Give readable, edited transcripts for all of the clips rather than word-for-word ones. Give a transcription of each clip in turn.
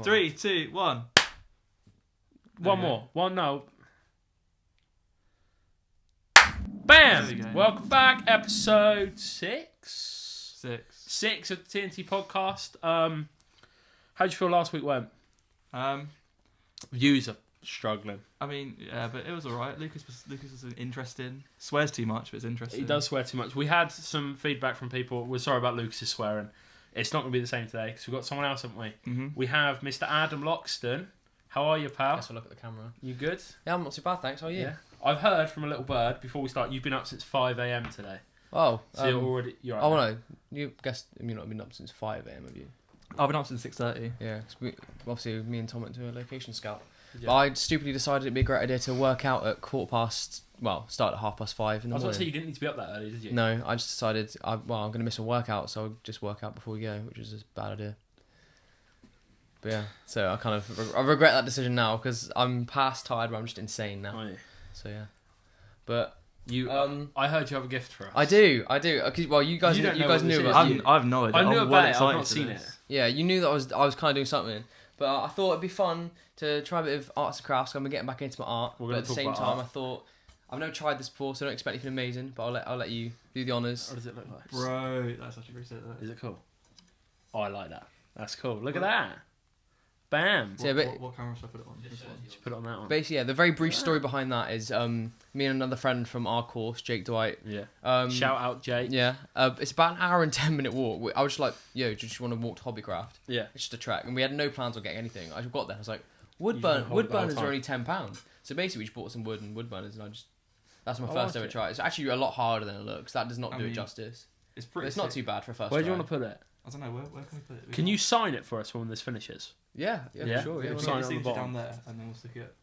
3, 2, 1. One more. One, no. Bam! Welcome back. Episode 6? 6 of the TNT podcast. How'd you feel last week went? Views are struggling. I mean, yeah, but it was alright. Lucas was interesting. Swears too much, but it's interesting. He does swear too much. We had some feedback from people. We're sorry about Lucas's swearing. It's not going to be the same today because we've got someone else, haven't we? Mm-hmm. We have Mr. Adam Loxton. How are you, pal? Guess I'll look at the camera. You good? Yeah, I'm not too bad, thanks. How are you? Yeah. I've heard from a little bird before we start. You've been up since 5 a.m. today. Oh, so you're right. Oh no, you guess you've not been up since 5 a.m. have you? I've been up since 6:30. Yeah, obviously me and Tom went to a location scout. Yeah. But I stupidly decided it'd be a great idea to work out at start at 5:30 in the morning. I was going to say you didn't need to be up that early, did you? No, I just decided I'm going to miss a workout, so I'll just work out before we go, which is a bad idea. But yeah, so I regret that decision now because I'm past tired, but I'm just insane now. Oh, yeah. So yeah, but you. I heard you have a gift for us. I do. Well, you guys knew about it. I have no idea. I knew I'm about it. excited I've not for seen this. it. Yeah, you knew that I was kind of doing something, but I thought it'd be fun to try a bit of arts and crafts. I'm getting back into my art, but at the same time, I thought I've never tried this before, so don't expect anything amazing. But I'll let you do the honours. What does it look like, Bro? That's actually pretty sick. Is it cool? Oh, I like that. That's cool. Look at that. Bam. What camera should I put it on? Just put it on that one. Basically, yeah, the very brief story behind that is me and another friend from our course, Jake Dwight. Yeah. Shout out, Jake. Yeah. It's about an hour and 10-minute walk. I was just like, yo, do you just want to walk to Hobbycraft? Yeah. It's just a trek, and we had no plans on getting anything. I got there, I was like, wood burners are only £10. So basically, we just bought some wood and wood burners, and that's my first ever try. It's actually a lot harder than it looks. That does not do it justice. It's pretty. It's not too bad for a first. Where do you want to put it? I don't know. Where can we put it? Can you sign it for us when this finishes? Yeah, sure. Yeah, We'll sign it sign on the bottom. down there, and then we'll stick it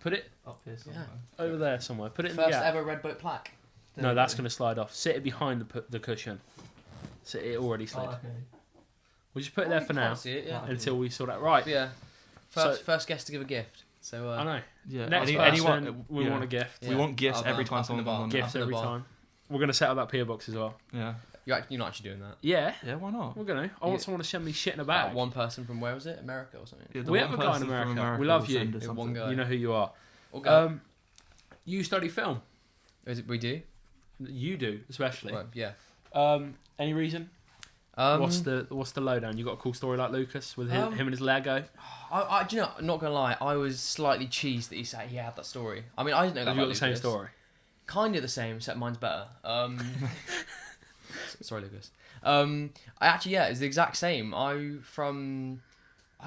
Put it up here somewhere. over there somewhere. Put it in First the gap. ever red boat plaque. No, that's going to slide off. Sit it behind the cushion. Sit it already slid. Okay. We'll just put it there for now See it, yeah. until we sort out. Right. But yeah. First guest to give a gift. So I know. Yeah. Next person, we want a gift. We want gifts every time up in the someone bar. comes on. Gifts every time. We're going to set up that PO box as well. Yeah. You're not actually doing that. Yeah. Yeah. Why not? We're going to. I want someone to send me shit in a bag. One person from where was it? America or something? Yeah, We have a guy in America. We love you. One guy. You know who you are. Okay. You study film. Is it we do? You do, especially. Right, yeah. Any reason? What's the lowdown? You got a cool story like Lucas with him and his Lego? Do you know? I'm not gonna lie. I was slightly cheesed that he said he had that story. I mean, I didn't know that. Have you got about the same Lucas. story? Kind of the same, except mine's better. Sorry, Lucas. It's the exact same. I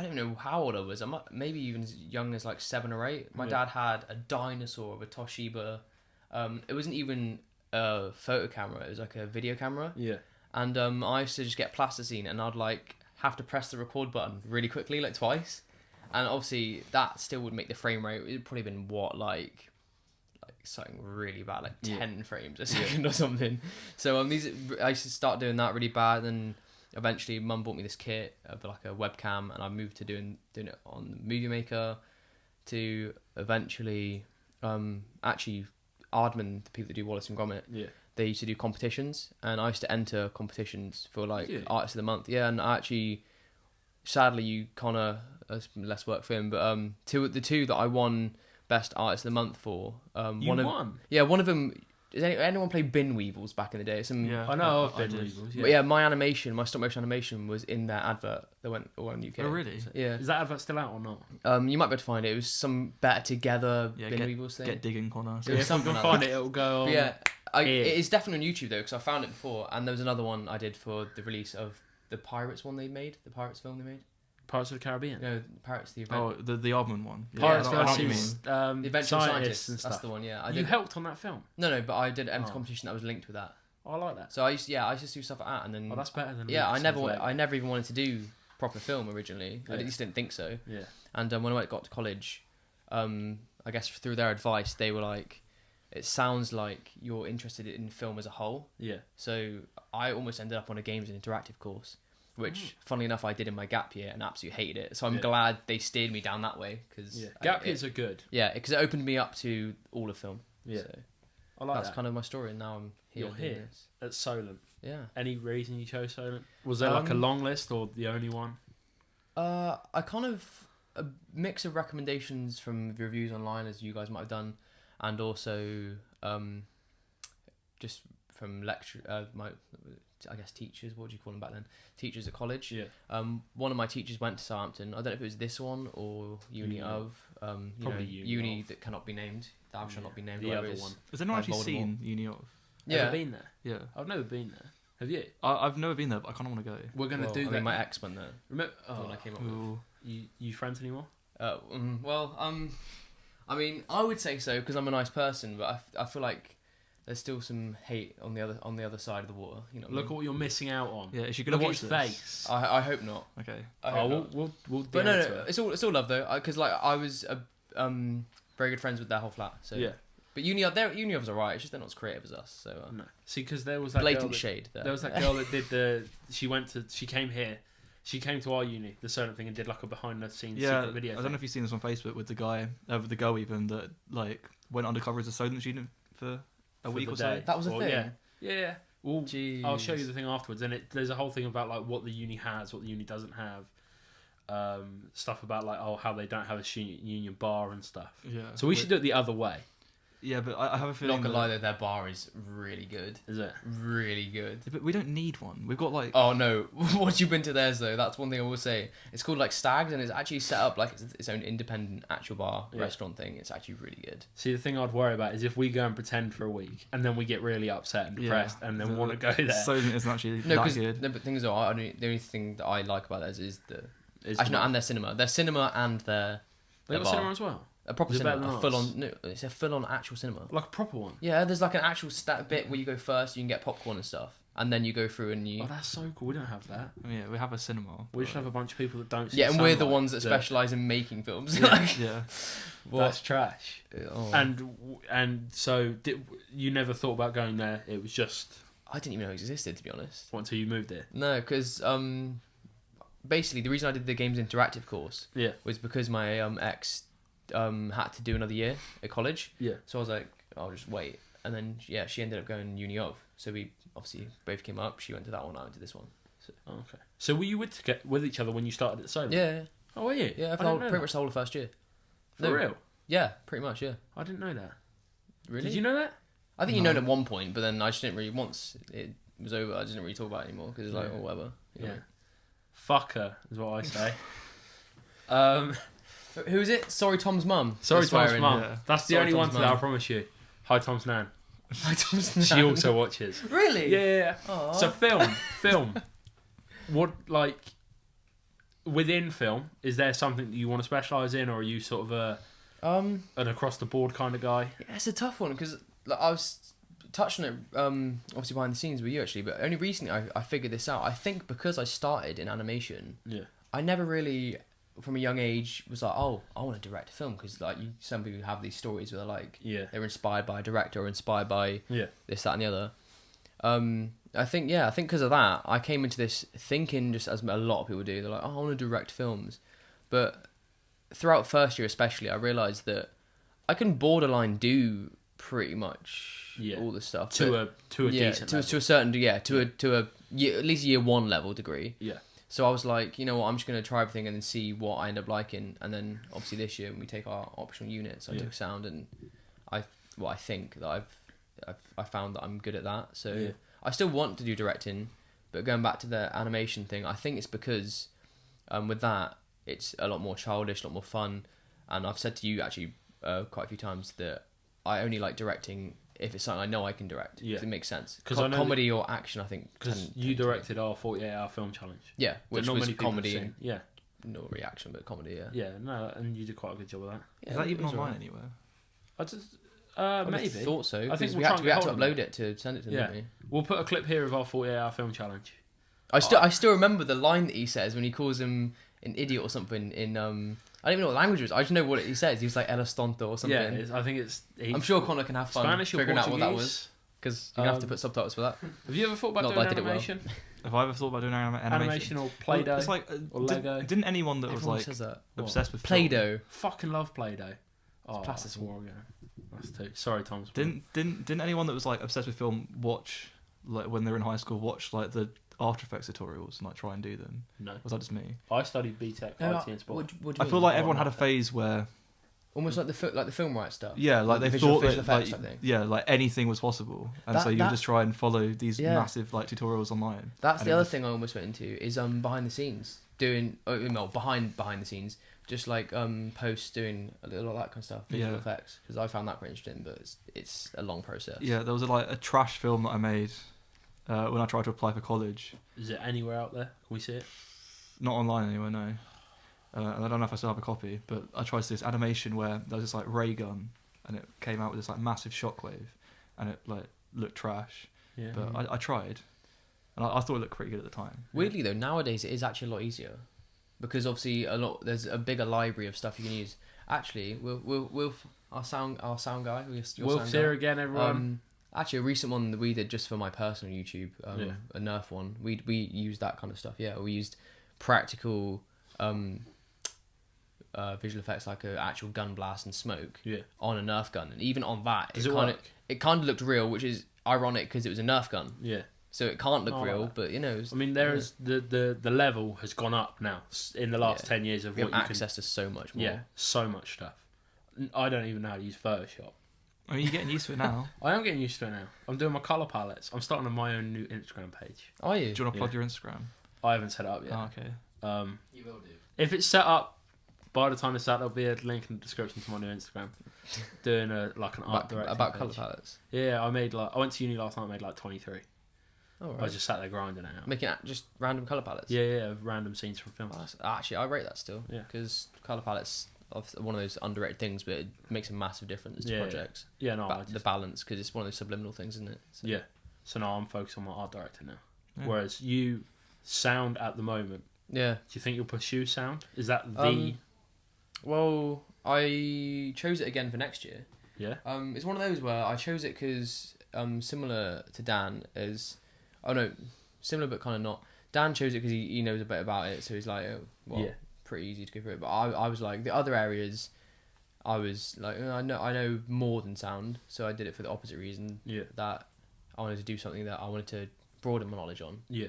don't know how old I was. I'm maybe even as young as like 7 or 8. My dad had a dinosaur of a Toshiba. It wasn't even a photo camera. It was like a video camera. Yeah. And I used to just get plasticine, and I'd like have to press the record button really quickly, like twice. And obviously that still would make the frame rate. It'd probably been like something really bad, like 10 frames a second or something. So I used to start doing that really bad, and eventually Mum bought me this kit of like a webcam, and I moved to doing it on Movie Maker, to eventually actually Aardman, the people that do Wallace and Gromit. Yeah. They used to do competitions, and I used to enter competitions for like Artist of the Month. Yeah, and I actually, sadly, you kind of less work for him, but the two that I won Best Artist of the Month for. Won? Yeah, one of them. Does anyone play Bin Weevils back in the day? I know of Bin Weevils. Yeah. But yeah, my stop motion animation was in their advert that went on UK. Oh really? So, yeah. Is that advert still out or not? You might be able to find it. It was some Better Together Bin Weevils thing. Get digging, Connor. It was something if we can like find that. it'll go on. But yeah. It is definitely on YouTube though, because I found it before, and there was another one I did for the release of the Pirates one they made, the Pirates film they made. Pirates of the Caribbean. No, Pirates the event. Oh, the Aardman one. Pirates I know what you versus the Adventure Scientists and That's stuff. the one. Yeah, You helped on that film. No, but I did enter competition that was linked with that. Oh, I like that. So I used to do stuff like that, and then. Oh, that's better than. Yeah, Lucas I never even wanted to do proper film originally. I just didn't think so. Yeah. And when I got to college, I guess through their advice, they were like, it sounds like you're interested in film as a whole. Yeah. So I almost ended up on a games and interactive course, which, funnily enough, I did in my gap year and absolutely hated it. So I'm glad they steered me down that way, because gap years are good. Yeah, because it opened me up to all of film. Yeah, so I like that's that. kind of my story, and now I'm here. You're here at Solent. Yeah. Any reason you chose Solent? Was there like a long list or the only one? I kind of a mix of recommendations from the reviews online, as you guys might have done, and also just from I guess teachers. What do you call them back then? Teachers at college. Yeah. One of my teachers went to Southampton. I don't know if it was this one or Uni of. Probably uni of. that cannot be named. Thou shall not be named. The other one. Has anyone actually Voldemort. seen Uni of? Yeah. Ever been there? Yeah. I've never been there. Have you? I've never been there, but I kind of want to go. We're gonna do I that. mean, my ex went there. Remember? When I came up with. Ooh. You friends anymore? I mean, I would say so because I'm a nice person, but I feel like there's still some hate on the other side of the water. You know. Look at what you're missing out on. Yeah, is she gonna Look at watch his this? face. I hope not. Okay. I hope not. We'll But no, it's all love though, because like I was very good friends with their whole flat. So Yeah. But uni of's alright. It's just they're not as creative as us. So No. See, because there was that blatant girl that, shade there. There was that girl that did she came here. She came to our uni, the certain thing, and did like a behind the scenes secret video. I don't know if you've seen this on Facebook with the guy, with the girl even that like went undercover as a Solent student for a week the or so. day. That was a Or, thing. Yeah. Well, Jeez. I'll show you the thing afterwards, and there's a whole thing about like what the uni has, what the uni doesn't have. Stuff about like how they don't have a student union bar and stuff. Yeah. So we should do it the other way. Yeah, but I have a feeling. Not gonna lie though, their bar is really good. Is it? Really good. But we don't need one. We've got like. Oh no! Once you've been to theirs though, that's one thing I will say. It's called like Stags, and it's actually set up like its own independent actual bar restaurant thing. It's actually really good. See, the thing I'd worry about is if we go and pretend for a week, and then we get really upset and depressed, and then want to go there. Solent isn't actually No, that good. no, but things are. The only thing that I like about theirs is It's actually not- and their cinema. Their cinema and their They got bar. cinema as well. A proper Is it better cinema, than a full ours? on. No, it's a full on actual cinema. Like a proper one. Yeah, there's like an actual bit where you go first, you can get popcorn and stuff, and then you go through and you. Oh, that's so cool. We don't have that. Yeah, we have a cinema. We should have a bunch of people that don't. See Yeah, and we're the sunlight ones that specialise in making films. Yeah. Like, Yeah. That's trash. oh. And so you never thought about going there? It was just I didn't even know it existed, to be honest. until you moved there. No, because basically the reason I did the Games Interactive course Yeah. was because my ex had to do another year at college. Yeah. So I was like, I'll just wait. And then, yeah, she ended up going uni of. So we obviously both came up. She went to that one, I went to this one. So. Oh, okay. So were you with each other when you started at the Solent? Yeah. Oh, were you? Yeah, I for didn't know pretty that. much the whole of first year. For No. real? Yeah, pretty much, yeah. I didn't know that. Really? Did you know that? I think you know it at one point, but then I just didn't really, once it was over, I just didn't really talk about it anymore because it's like, Yeah. oh, whatever. You know? Yeah. Fuck her is what I say. Who is it? Sorry, Tom's mum. Sorry, That's Tom's swearing. mum. yeah. That's the Sorry, only one Tom's today, I mum. promise you. Hi, Tom's nan. Hi, Tom's She nan. also watches. Really? Yeah. Aw. So film. What like within film? Is there something that you want to specialise in, or are you sort of an across the board kind of guy? Yeah, it's a tough one because like, I was touching it obviously behind the scenes with you actually, but only recently I figured this out. I think because I started in animation, Yeah. I never really from a young age was like, oh, I want to direct a film because like some people have these stories where they're like Yeah. they're inspired by a director or inspired by Yeah. this, that, and the other. I think because of that, I came into this thinking just as a lot of people do. They're like, oh, I want to direct films, but throughout first year especially, I realised that I can borderline do pretty much all the stuff To a decent level. to a certain to a year, at least year one level degree. Yeah. So I was like, you know what, I'm just going to try everything and then see what I end up liking. And then obviously this year when we take our optional units, I took sound and I think that I found that I'm good at that. So I still want to do directing, but going back to the animation thing, I think it's because with that, it's a lot more childish, a lot more fun. And I've said to you actually quite a few times that I only like directing if it's something I know I can direct. Yeah. It makes sense. 'Cause I know comedy or action, I think. Because you directed our 48-hour film challenge. Yeah, which not was many people have comedy seen. and Yeah. no reaction, but comedy, yeah. Yeah, no, and you did quite a good job of that. Yeah, Is that it even was online alright. anywhere? I just I would've maybe. thought so. I think Because we'll we try had and to get hold of upload it. it to send it to them, Yeah. didn't we? We'll put a clip here of our 48-hour film challenge. I still remember the line that he says when he calls him an idiot or something in I don't even know what language it was. I just know what he says. He was like El Estonto or something. Yeah, I think it's. I'm sure Connor can have fun Spanish or figuring out Portuguese. what that was because you're gonna have to put subtitles for that. Have you ever thought about Not doing that I did it well. animation? Have I ever thought about doing animation? Animation or Play-Doh? Well, it's like or Lego? Didn't anyone that was Everyone like says that. obsessed with film- Play-Doh. Fucking love Play-Doh. Oh, plastic that's a while ago. That's two. Sorry, Tom's. Didn't anyone that was like obsessed with film watch like when they were in high school watch like the After Effects tutorials and like try and do them? No. Was that just me? I studied BTEC IT and sport. What do I you feel mean? like everyone had a phase where Almost like the film right stuff. yeah, like they Visual thought that effects like, type thing. yeah, like anything was possible, and so you would just try and follow these massive like tutorials online. That's the other thing I almost went into is behind the scenes behind the scenes, just like posts doing a little of that kind of stuff, visual effects, because I found that quite interesting, but it's a long process. Yeah, there was a trash film that I made when I tried to apply for college. Is it anywhere out there? Can we see it? Not online anywhere, no. And I don't know if I still have a copy, but I tried to do this animation where there was this like ray gun, and it came out with this like massive shockwave, and it like looked trash. Yeah. But I tried, and I thought it looked pretty good at the time. Weirdly though, nowadays it is actually a lot easier, because obviously there's a bigger library of stuff you can use. Actually, we'll our sound guy, Wolf's here again, everyone. Actually, a recent one that we did just for my personal YouTube, a Nerf one. We used that kind of stuff. Yeah, we used practical visual effects like an actual gun blast and smoke on a Nerf gun, and even on that, it kind of looked real, which is ironic because it was a Nerf gun. Yeah. So it can't look real, but you know. I mean, there's the level has gone up now in the last 10 years of we what have you access to so much more. Yeah, so much stuff. I don't even know how to use Photoshop. I mean, you're getting used to it now. I am getting used to it now. I'm doing my colour palettes. I'm starting on my own new Instagram page. Are you? Do you want to plug your Instagram? I haven't set it up yet. Oh, okay. You will do. If it's set up, by the time it's out, there'll be a link in the description to my new Instagram. Doing an art directing about page. colour palettes. Yeah, I went to uni last night. I made like 23. Oh, right. I just sat there grinding it out. Making just random colour palettes. Yeah, random scenes from films. Actually, I rate that still. Yeah. Because colour palettes are one of those underrated things, but it makes a massive difference to projects. Yeah, no, The balance, because it's one of those subliminal things, isn't it? So. Yeah. So now I'm focused on my art directing now. Yeah. Whereas you, sound at the moment. Yeah. Do you think you'll pursue sound? Is that the? Well, I chose it again for next year. Yeah. It's one of those where I chose it because similar to Dan is, similar but kind of not. Dan chose it because he knows a bit about it, so he's like, pretty easy to go through it. But I was like, the other areas, I was like, I know more than sound, so I did it for the opposite reason. Yeah. That I wanted to do something that I wanted to broaden my knowledge on. Yeah.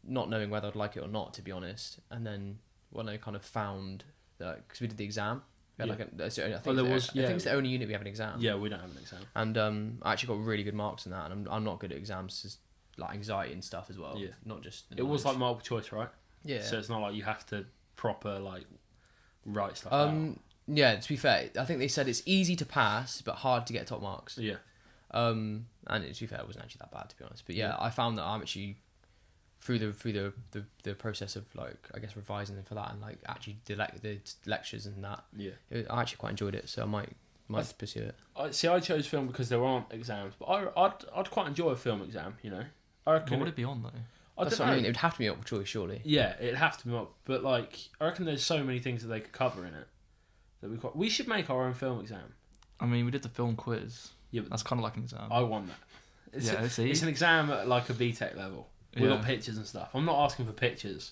Not knowing whether I'd like it or not, to be honest. And then when I kind of found that, because we did the exam, we had I think it's the only unit we have an exam. Yeah, we don't have an exam. And I actually got really good marks in that, and I'm not good at exams, just like anxiety and stuff as well. Yeah. Not just. It was like multiple choice, right? Yeah. So it's not like you have to proper like write stuff out. Yeah. To be fair, I think they said it's easy to pass but hard to get top marks. Yeah. And to be fair, it wasn't actually that bad, to be honest. But yeah, I found that I'm actually through the process of like, I guess, revising for that and like actually the lectures and that. Yeah. I actually quite enjoyed it, so I might pursue it. I chose film because there aren't exams, but I'd quite enjoy a film exam. You know, I reckon. What would it be on though? That's what I mean. It would have to be multiple choice, surely. Yeah, it'd have to be up. But like, I reckon there's so many things that they could cover in it that we should make our own film exam. I mean, we did the film quiz. Yeah, but that's kind of like an exam. I won that. It's an exam at like a BTEC level. We got pictures and stuff. I'm not asking for pictures,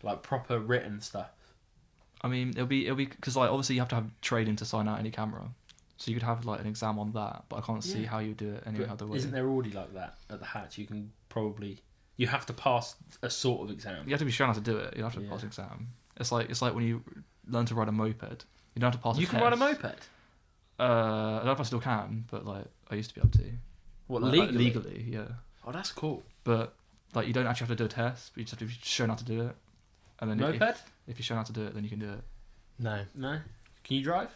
like proper written stuff. I mean, it'll be because like obviously you have to have training to sign out any camera, so you could have like an exam on that. But I can't see how you do it any other way. Isn't there already like that at the Hatch? You have to pass a sort of exam. You have to be shown how to do it. You have to pass an exam. It's like when you learn to ride a moped. You don't have to pass. You can ride a moped. I don't know if I still can, but like I used to be able to. What, like, legally? Legally, yeah. Oh, that's cool. But like you don't actually have to do a test. But you just have to be shown how to do it. And then moped? If you're shown how to do it, then you can do it. No. Can you drive?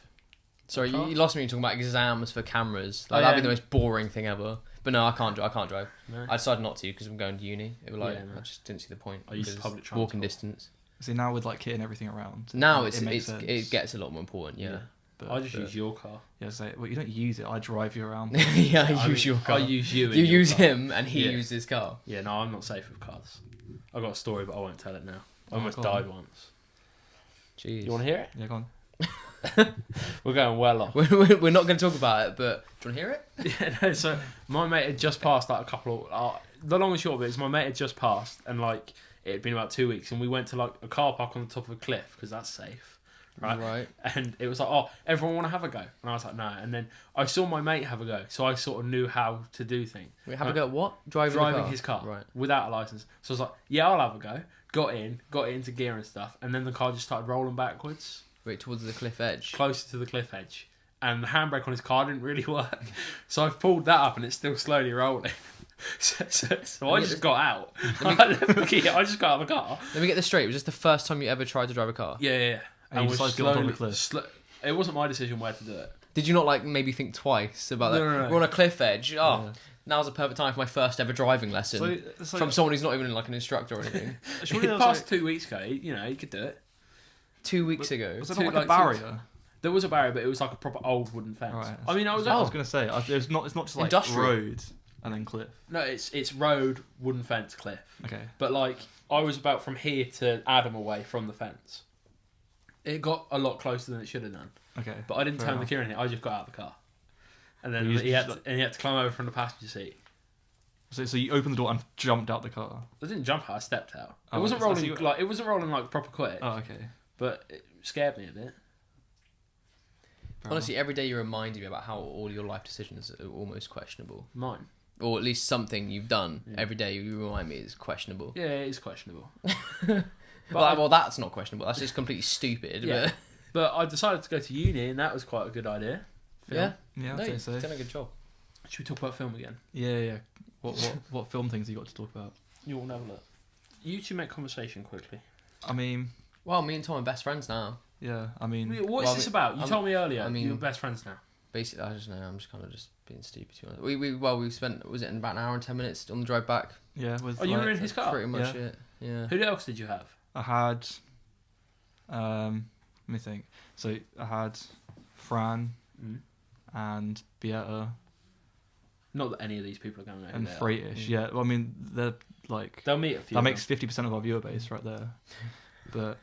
Sorry, you lost me talking about exams for cameras. Like, that'd be the most boring thing ever. But no, I can't drive. No. I decided not to because I'm going to uni. I just didn't see the point. I used public transport. Walking distance. See, now with like kitting everything around. Now it gets a lot more important. Yeah. But, I just use your car. Yeah, so well, you don't use it. I drive you around. Yeah, I use your car. I use you. You use him, and he uses his car. Yeah, no, I'm not safe with cars. I've got a story, but I won't tell it now. I almost died once. Jeez. You want to hear it? Yeah, go on. We're going well off. We're not going to talk about it, but do you want to hear it? Yeah, no, so my mate had just passed like a couple of... the long and short of it is my mate had just passed, and like it had been about 2 weeks, and we went to like a car park on the top of a cliff, because that's safe. right? And it was like, oh, everyone want to have a go, and I was like, no. And then I saw my mate have a go, so I sort of knew how to do things. Wait, have a go at what? Driving his car, right? Without a license. So I was like, yeah, I'll have a go. Got it into gear and stuff, and then the car just started rolling backwards. Wait, towards the cliff edge. Closer to the cliff edge. And the handbrake on his car didn't really work. So I've pulled that up and it's still slowly rolling. So I just got out. I just got out of the car. Let me get this straight. Was this the first time you ever tried to drive a car? Yeah. And you decided to get on the cliff. It wasn't my decision where to do it. Did you not like maybe think twice about that? No. We're on a cliff edge. Oh, now's a perfect time for my first ever driving lesson. So from someone who's not even like an instructor or anything. Surely it passed 2 weeks ago. You could do it. 2 weeks ago. Was it not like a barrier? There was a barrier, but it was like a proper old wooden fence. Right. I mean, I was going to say, it's not just like industrial road and then cliff. No, it's road, wooden fence, cliff. Okay. But like, I was about from here to Adam away from the fence. It got a lot closer than it should have done. Okay. But I didn't turn the key in it. I just got out of the car. And then he had to climb over from the passenger seat. So you opened the door and jumped out the car. I didn't jump out. I stepped out. Oh, it wasn't rolling like proper quick. Oh, okay. But it scared me a bit. Honestly, every day you remind me about how all your life decisions are almost questionable. Mine. Or at least something you've done every day you remind me is questionable. Yeah, it is questionable. Well, that's not questionable. That's just completely stupid. Yeah. But I decided to go to uni, and that was quite a good idea. Yeah, I'd say so. You've done a good job. Should we talk about film again? Yeah. What film things you got to talk about? You all have a look. You two make conversation quickly. I mean, well, me and Tom are best friends now. Yeah, I mean, what is this about? You told me earlier. I mean, you're best friends now. Basically, I just know. I'm just kind of just being stupid. To be honest. We spent, was it in about an hour and 10 minutes on the drive back? Yeah. You were in his car. Pretty much it. Yeah. Who else did you have? I had, let me think. So I had Fran and Beata. Not that any of these people are going to know. And Freightish. Yeah. Well, I mean, they're like. They'll meet a few. That makes 50% of our viewer base right there. But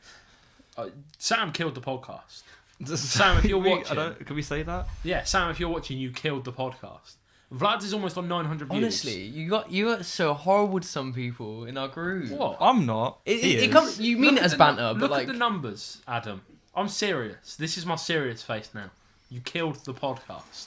Sam killed the podcast. Sam, if you're watching, can we say that? Yeah, Sam, if you're watching, you killed the podcast. Vlad is almost on 900 views. Honestly, you are so horrible to some people in our group. What? I'm not. You mean it as banter, but look at the numbers, Adam. I'm serious. This is my serious face now. You killed the podcast.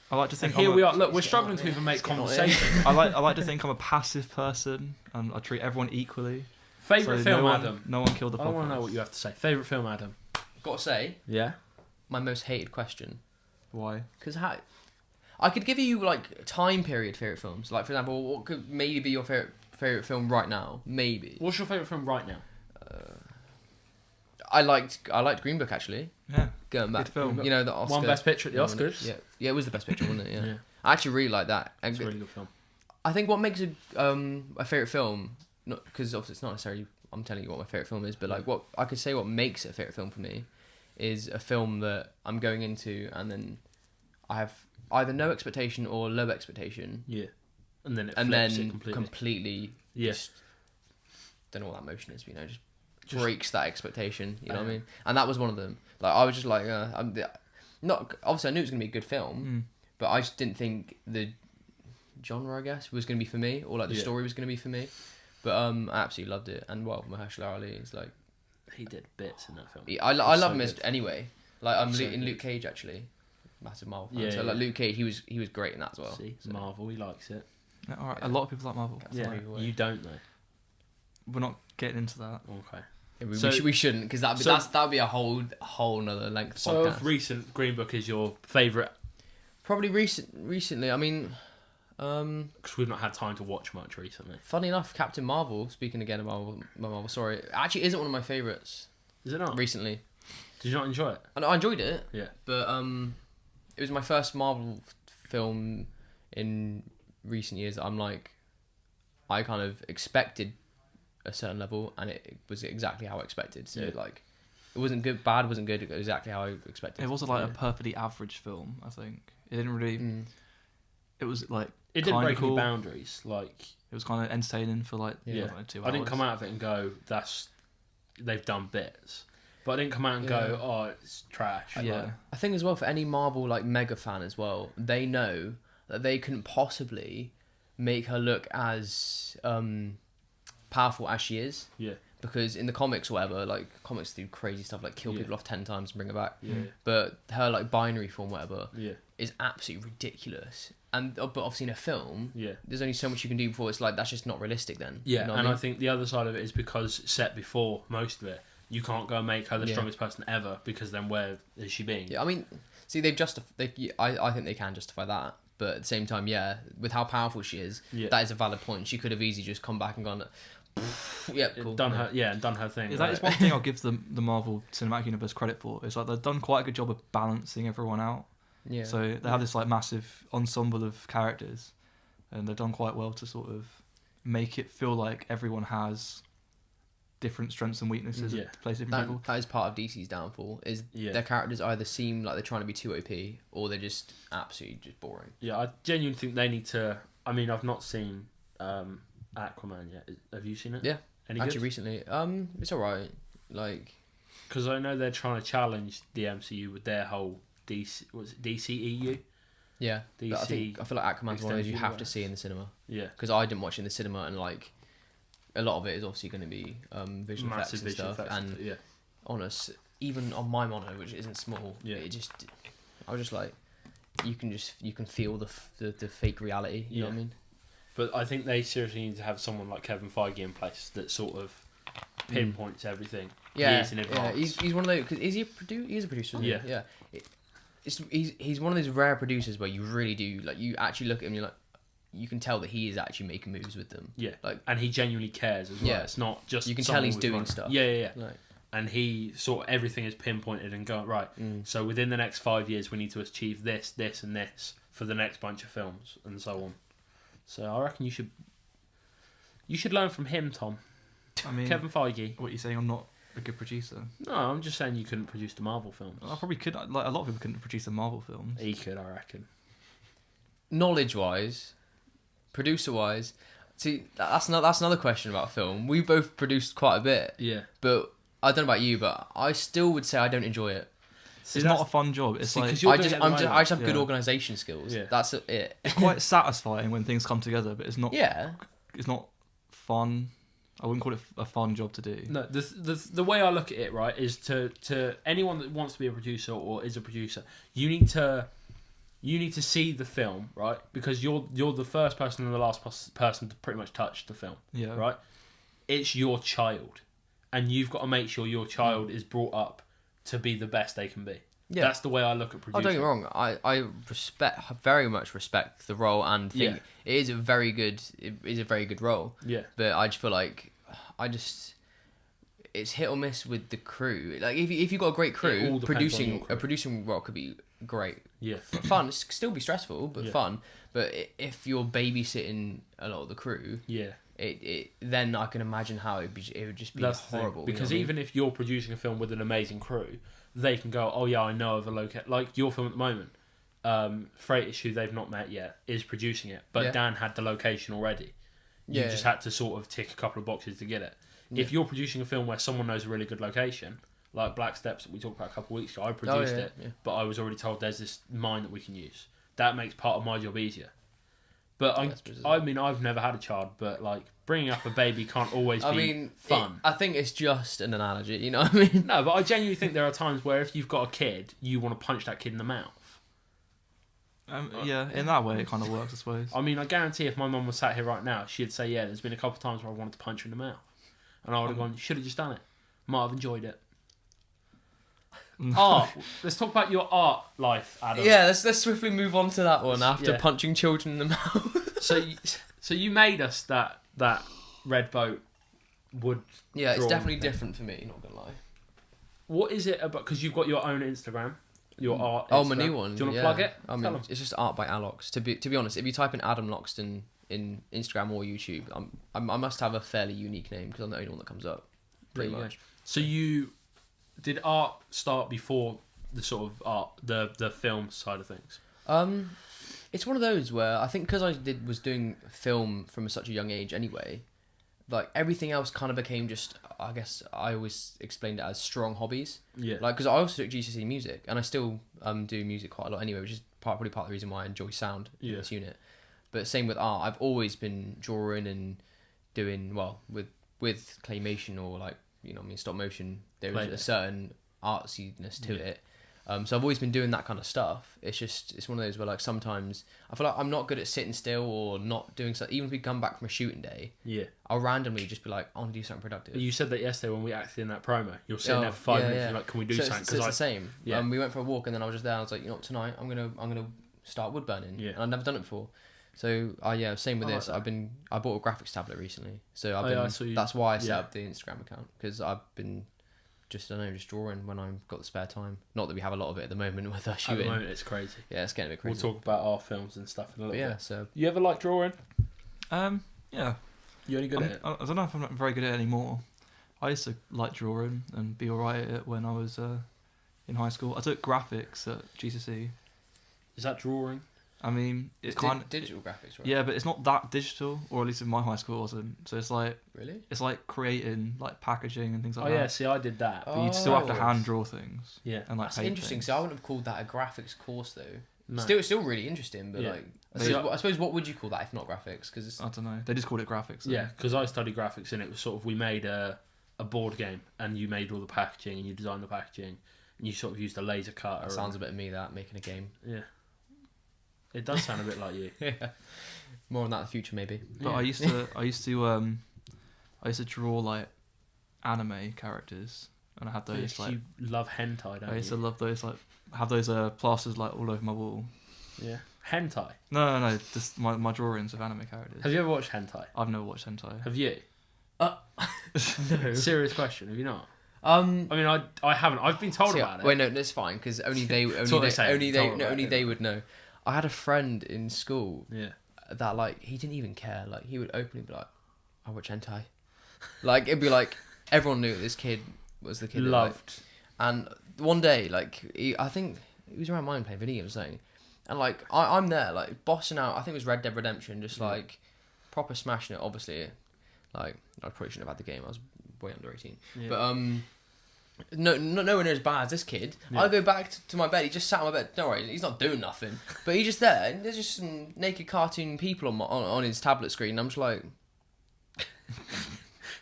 I like to think. And here we are. Look, we're struggling to even make conversation. I like to think I'm a passive person and I treat everyone equally. Favourite film, Adam? No one killed the podcast. I want to know what you have to say. Favourite film, Adam? Got to say, yeah, my most hated question. Why? Because I could give you like time period favourite films. Like for example, what could maybe be your favourite film right now? Maybe. What's your favourite film right now? I liked Green Book actually. Yeah. Going back, good film. You know, the Oscar. Won Best Picture at the Oscars. Yeah, it was the best picture, wasn't it? Yeah. I actually really like that. It's a really good film. I think what makes a favourite film, not because obviously it's not necessarily I'm telling you what my favourite film is, but like what I could say what makes it a favourite film for me is a film that I'm going into and then I have either no expectation or low expectation. Yeah. And then completely just don't know what that motion is, but, just breaks that expectation, you know what I mean? And that was one of them. Like I was just like not obviously I knew it was going to be a good film, but I just didn't think the genre, I guess, was going to be for me, or like the story was going to be for me. But I absolutely loved it, and well, Mahershala Ali is like he did bits in that film. I love him anyway. Like I'm in Luke Cage actually, massive Marvel fan. So like Luke Cage, he was great in that as well. See, Marvel, he likes it. Yeah, all right, a lot of people like Marvel. Yeah, you don't though. We're not getting into that. Okay. Yeah, we shouldn't, because that'd be a whole nother length. So podcast. of recent, Green Book is your favourite. Probably recently. I mean. Because we've not had time to watch much recently. Funny enough, Captain Marvel, speaking again about Marvel, sorry, actually isn't one of my favourites. Is it not? Recently. Did you not enjoy it? I enjoyed it. Yeah. But it was my first Marvel film in recent years that I'm like, I kind of expected a certain level and it was exactly how I expected. So like, it wasn't good, bad wasn't good, it was exactly how I expected. It wasn't like a perfectly average film, I think. It didn't really... It was like... It didn't break any boundaries. Like it was kind of entertaining for like 2 hours. I didn't come out of it and go, they've done bits. But I didn't come out and go, oh, it's trash. Yeah. I think as well, for any Marvel like mega fan as well, they know that they couldn't possibly make her look as powerful as she is. Yeah. because in the comics or whatever, like comics do crazy stuff like kill people off 10 times and bring it back. Yeah. But her like binary form, whatever, Yeah. is absolutely ridiculous. And but obviously in a film, Yeah. there's only so much you can do before it's like that's just not realistic. Then Yeah, you know what and I I mean? think the other side of it is because it's set before most of it, you can't go and make her the Yeah. strongest person ever because then where is she being? Yeah, I mean, see, I think they can justify that, but at the same time, yeah, with how powerful she is, Yeah. that is a valid point. She could have easily just come back and gone, yep, cool. Done her thing. Is right? that is one thing I'll give the Marvel Cinematic Universe credit for. It's like they've done quite a good job of balancing everyone out. Yeah. So they have this like massive ensemble of characters, and they've done quite well to sort of make it feel like everyone has different strengths and weaknesses Yeah. and plays different people. That is part of DC's downfall. Is Yeah. their characters either seem like they're trying to be too OP or they're just absolutely just boring. Yeah, I genuinely think they need to. I mean, I've not seen Aquaman yet. Have you seen it? Yeah. Any Actually, good? recently, it's alright. Like, Because I know they're trying to challenge the MCU with their whole DC. Was it DCEU? yeah. DC But I feel like Aquaman's one of those you Extended have to Universe. see in the cinema Yeah. because I didn't watch it in the cinema and like a lot of it is obviously going to be visual Massive effects and visual stuff. effects. And Yeah. honest, even on my mono, which isn't small, Yeah. I was just like, you can feel the fake reality. You know what I Yeah. mean? But I think they seriously need to have someone like Kevin Feige in place that sort of pinpoints everything years in advance. He's one of those. Cause is he a He's a producer. Isn't Yeah. he? Yeah. He's one of those rare producers where you really do like you actually look at him and you're like, you can tell that he is actually making moves with them. Yeah, Like, and he genuinely cares as well. Yeah. It's not just you can tell someone he's with doing money. stuff. Yeah. Like, And he sort of everything is pinpointed and going right. So within the next 5 years, we need to achieve this, this, and this for the next bunch of films and so on. So I reckon you should learn from him, Tom. I mean, Kevin Feige. what are you saying? I'm not a good producer. No, I'm just saying you couldn't produce the Marvel films. I probably could. Like a lot of people couldn't produce the Marvel films. He could, I reckon. knowledge wise, producer wise, see that's another question about film. We both produced quite a bit, Yeah. but I don't know about you, but I still would say I don't enjoy it. It's not a fun job. It's like 'cause you're I doing just it at the moment. I just have good Yeah. organisation skills. Yeah. That's it. it's quite satisfying when things come together, but it's not. Yeah. It's not fun. I wouldn't call it a fun job to do. No, the way I look at it, right, is to anyone that wants to be a producer or is a producer, you need to see the film, right? Because you're the first person and the last person to pretty much touch the film, Yeah. right? It's your child, and you've got to make sure your child is brought up to be the best they can be. Yeah. That's the way I look at Oh, producing. don't get me wrong. I very much respect the role and think Yeah. it is a very good role. Yeah. But I just feel like it's hit or miss with the crew. Like if you got a great It crew, all depends on your producing crew. a producing role could be great. Yeah. Fun. It's still be stressful, but Yeah. fun. But if you're babysitting a lot of the crew, Yeah. it then I can imagine how it would just be That's the thing. horrible. Because you know what I mean? even if you're producing a film with an amazing crew, they can go, oh yeah, I know of a location. Like your film at the moment, Freight, who they've not met yet, is producing it. But Yeah. Dan had the location already. You Yeah. just had to sort of tick a couple of boxes to get it. Yeah. If you're producing a film where someone knows a really good location, like Black Steps that we talked about a couple of weeks ago, I produced it, yeah. but I was already told there's this mine that we can use. That makes part of my job easier. But That's bizarre. I mean, I've never had a child, but like bringing up a baby can't always I be mean, fun. I think it's just an analogy. You know what I mean? No, but I genuinely think there are times where if you've got a kid, you want to punch that kid in the mouth. Yeah, in that way it kind of works, I suppose. I mean, I guarantee if my mum was sat here right now, she'd say, yeah, there's been a couple of times where I wanted to punch her in the mouth. And I would have gone, should have just done it. Might have enjoyed it. Art. Let's talk about your art life, Adam. Yeah, let's swiftly move on to that one after Yeah. punching children in the mouth. So you made us that red boat wood. Yeah, it's drawing definitely thing. different for me, not gonna lie. What is it about? Because you've got your own Instagram, your art. Oh, my Instagram. new one. Do you want to yeah. plug it? I mean, Tell 'em. it's just art by Alox. To be honest, if you type in Adam Loxton in Instagram or YouTube, I must have a fairly unique name because I'm the only one that comes up. Pretty There you go. much. So did art start before the sort of art, the film side of things? It's one of those where I think because I was doing film from such a young age anyway, like everything else kind of became just, I guess I always explained it as strong hobbies. Yeah. Like, because I also took GCSE music and I still do music quite a lot anyway, which is probably part of the reason why I enjoy sound in this unit. But same with art, I've always been drawing and doing, well, with with claymation or like stop motion, there Play is a it. certain artsiness to Yeah. it. So I've always been doing that kind of stuff. It's one of those where like sometimes I feel like I'm not good at sitting still or not doing stuff. Even if we come back from a shooting day, Yeah. I'll randomly just be like, I want to do something productive. You said that yesterday when we acted in that promo. You're sitting there for 5 minutes. You're like, can we do so something? It's the same. Yeah. We went for a walk and then I was just there. I was like, tonight I'm gonna start wood burning. Yeah. And I've never done it before. So same with I like this. that. I bought a graphics tablet recently. So I saw you- that's why I set yeah. up the Instagram account, because I've been just drawing when I've got the spare time. Not that we have a lot of it at the moment with our At the shooting. moment, it's crazy. Yeah, it's getting a bit We'll crazy. talk about our films and stuff in a But little yeah, bit. so You ever like drawing? Yeah. You only good at it? I don't know if I'm not very good at it anymore. I used to like drawing and be alright at it when I was in high school. I took graphics at GCSE. Is that drawing? I mean, it's kind of digital graphics, right? yeah, but it's not that digital, or at least in my high school it wasn't. So it's like Really? Creating like packaging and things like Oh that. yeah, see, I did that. But you'd still have to Oh. hand draw things. Yeah. And like That's paint interesting. things. So I wouldn't have called that a graphics course though. No. Still really interesting, but Yeah. like They- I suppose what would you call that if not graphics? Because I don't know. They just called it graphics. though. Yeah, because I studied graphics and it was sort of, we made a board game and you made all the packaging and you designed the packaging and you sort of used a laser cutter. that sounds a bit of me, that making a game. Yeah. It does sound a bit like you. Yeah. More on that in the future, maybe. But Yeah. I used to draw like anime characters, and I had those Yes, like you love hentai, don't I used you? to love those like have those plasters like all over my wall. Yeah. Hentai. No, just my drawings of anime characters. Have you ever watched hentai? I've never watched hentai. Have you? No. Serious question. Have you not? I I mean, I haven't. I've been told about it. Wait, no, that's fine because only they what they say, only they would know. I had a friend in school Yeah. that like he didn't even care. Like he would openly be like, "I watch hentai." Like it'd be like everyone knew this kid was the kid that, like, Loved. and one day, like I think he was around mine playing video games, or something, and like I'm there, like bossing out. I think it was Red Dead Redemption, just like proper smashing it. Obviously, like I probably shouldn't have had the game. I was way under 18, Yeah. but nowhere near as bad as this kid. Yeah. I go back to my bed. He just sat on my bed. Don't worry, he's not doing nothing. But he's just there, and there's just some naked cartoon people on his tablet screen. And I'm just like,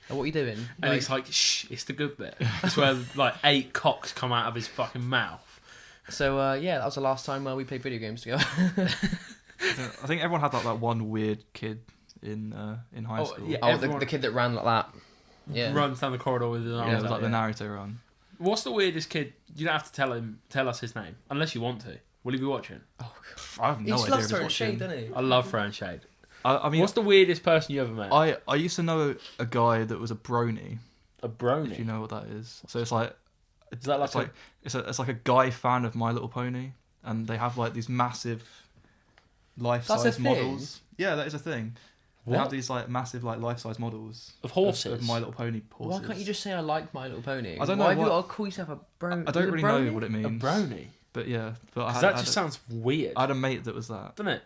what are you doing? And it's like, shh, it's the good bit. It's where like 8 cocks come out of his fucking mouth. So that was the last time we played video games together. I think everyone had that one weird kid in high school. yeah. Oh, Everyone- the kid that ran like that. Yeah. Runs down the corridor with his arms Yeah, it was out, like the Naruto run. What's the weirdest kid? You don't have to tell us his name unless you want to. Will he be watching? I have He no just idea. loves if throwing he's shade, watching. doesn't he? I love throwing shade. I mean, What's the weirdest person you ever met? I used to know a guy that was a brony. A brony. If you know what that is. So it's like Is that like it's like a guy fan of My Little Pony, and they have like these massive life-size That's a thing? models. Yeah, that is a thing. They What? have these like massive like life-size models Of horses? of My Little Pony horses. Why can't you just say I like My Little Pony? I don't know Why have you what- got to call yourself a brony? I don't really know what it a means. brony? But yeah, but I 'Cause had, that just sounds weird, I had a mate that was that. doesn't it?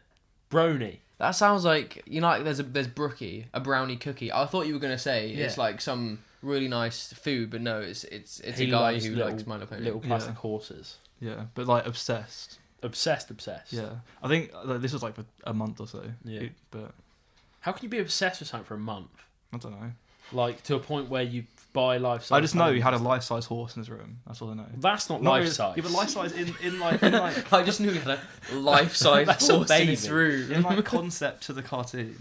Brony. That sounds like like there's Brookie, a brownie cookie. I thought you were gonna say it's Yeah. like some really nice food, but no, it's He a guy loves who likes My Little Pony. little plastic Yeah. horses. Yeah, but like obsessed. Obsessed. Yeah, I think this was like for a month or so. Yeah. But How can you be obsessed with something for a month? I don't know. Like to a point where you buy life size. I just know he had a life-size horse in his room. That's all I know. That's not Not life really- size. Yeah, but life-size in like I just knew he had a life-size That's a horse in his baby. room. in like concept to the cartoon.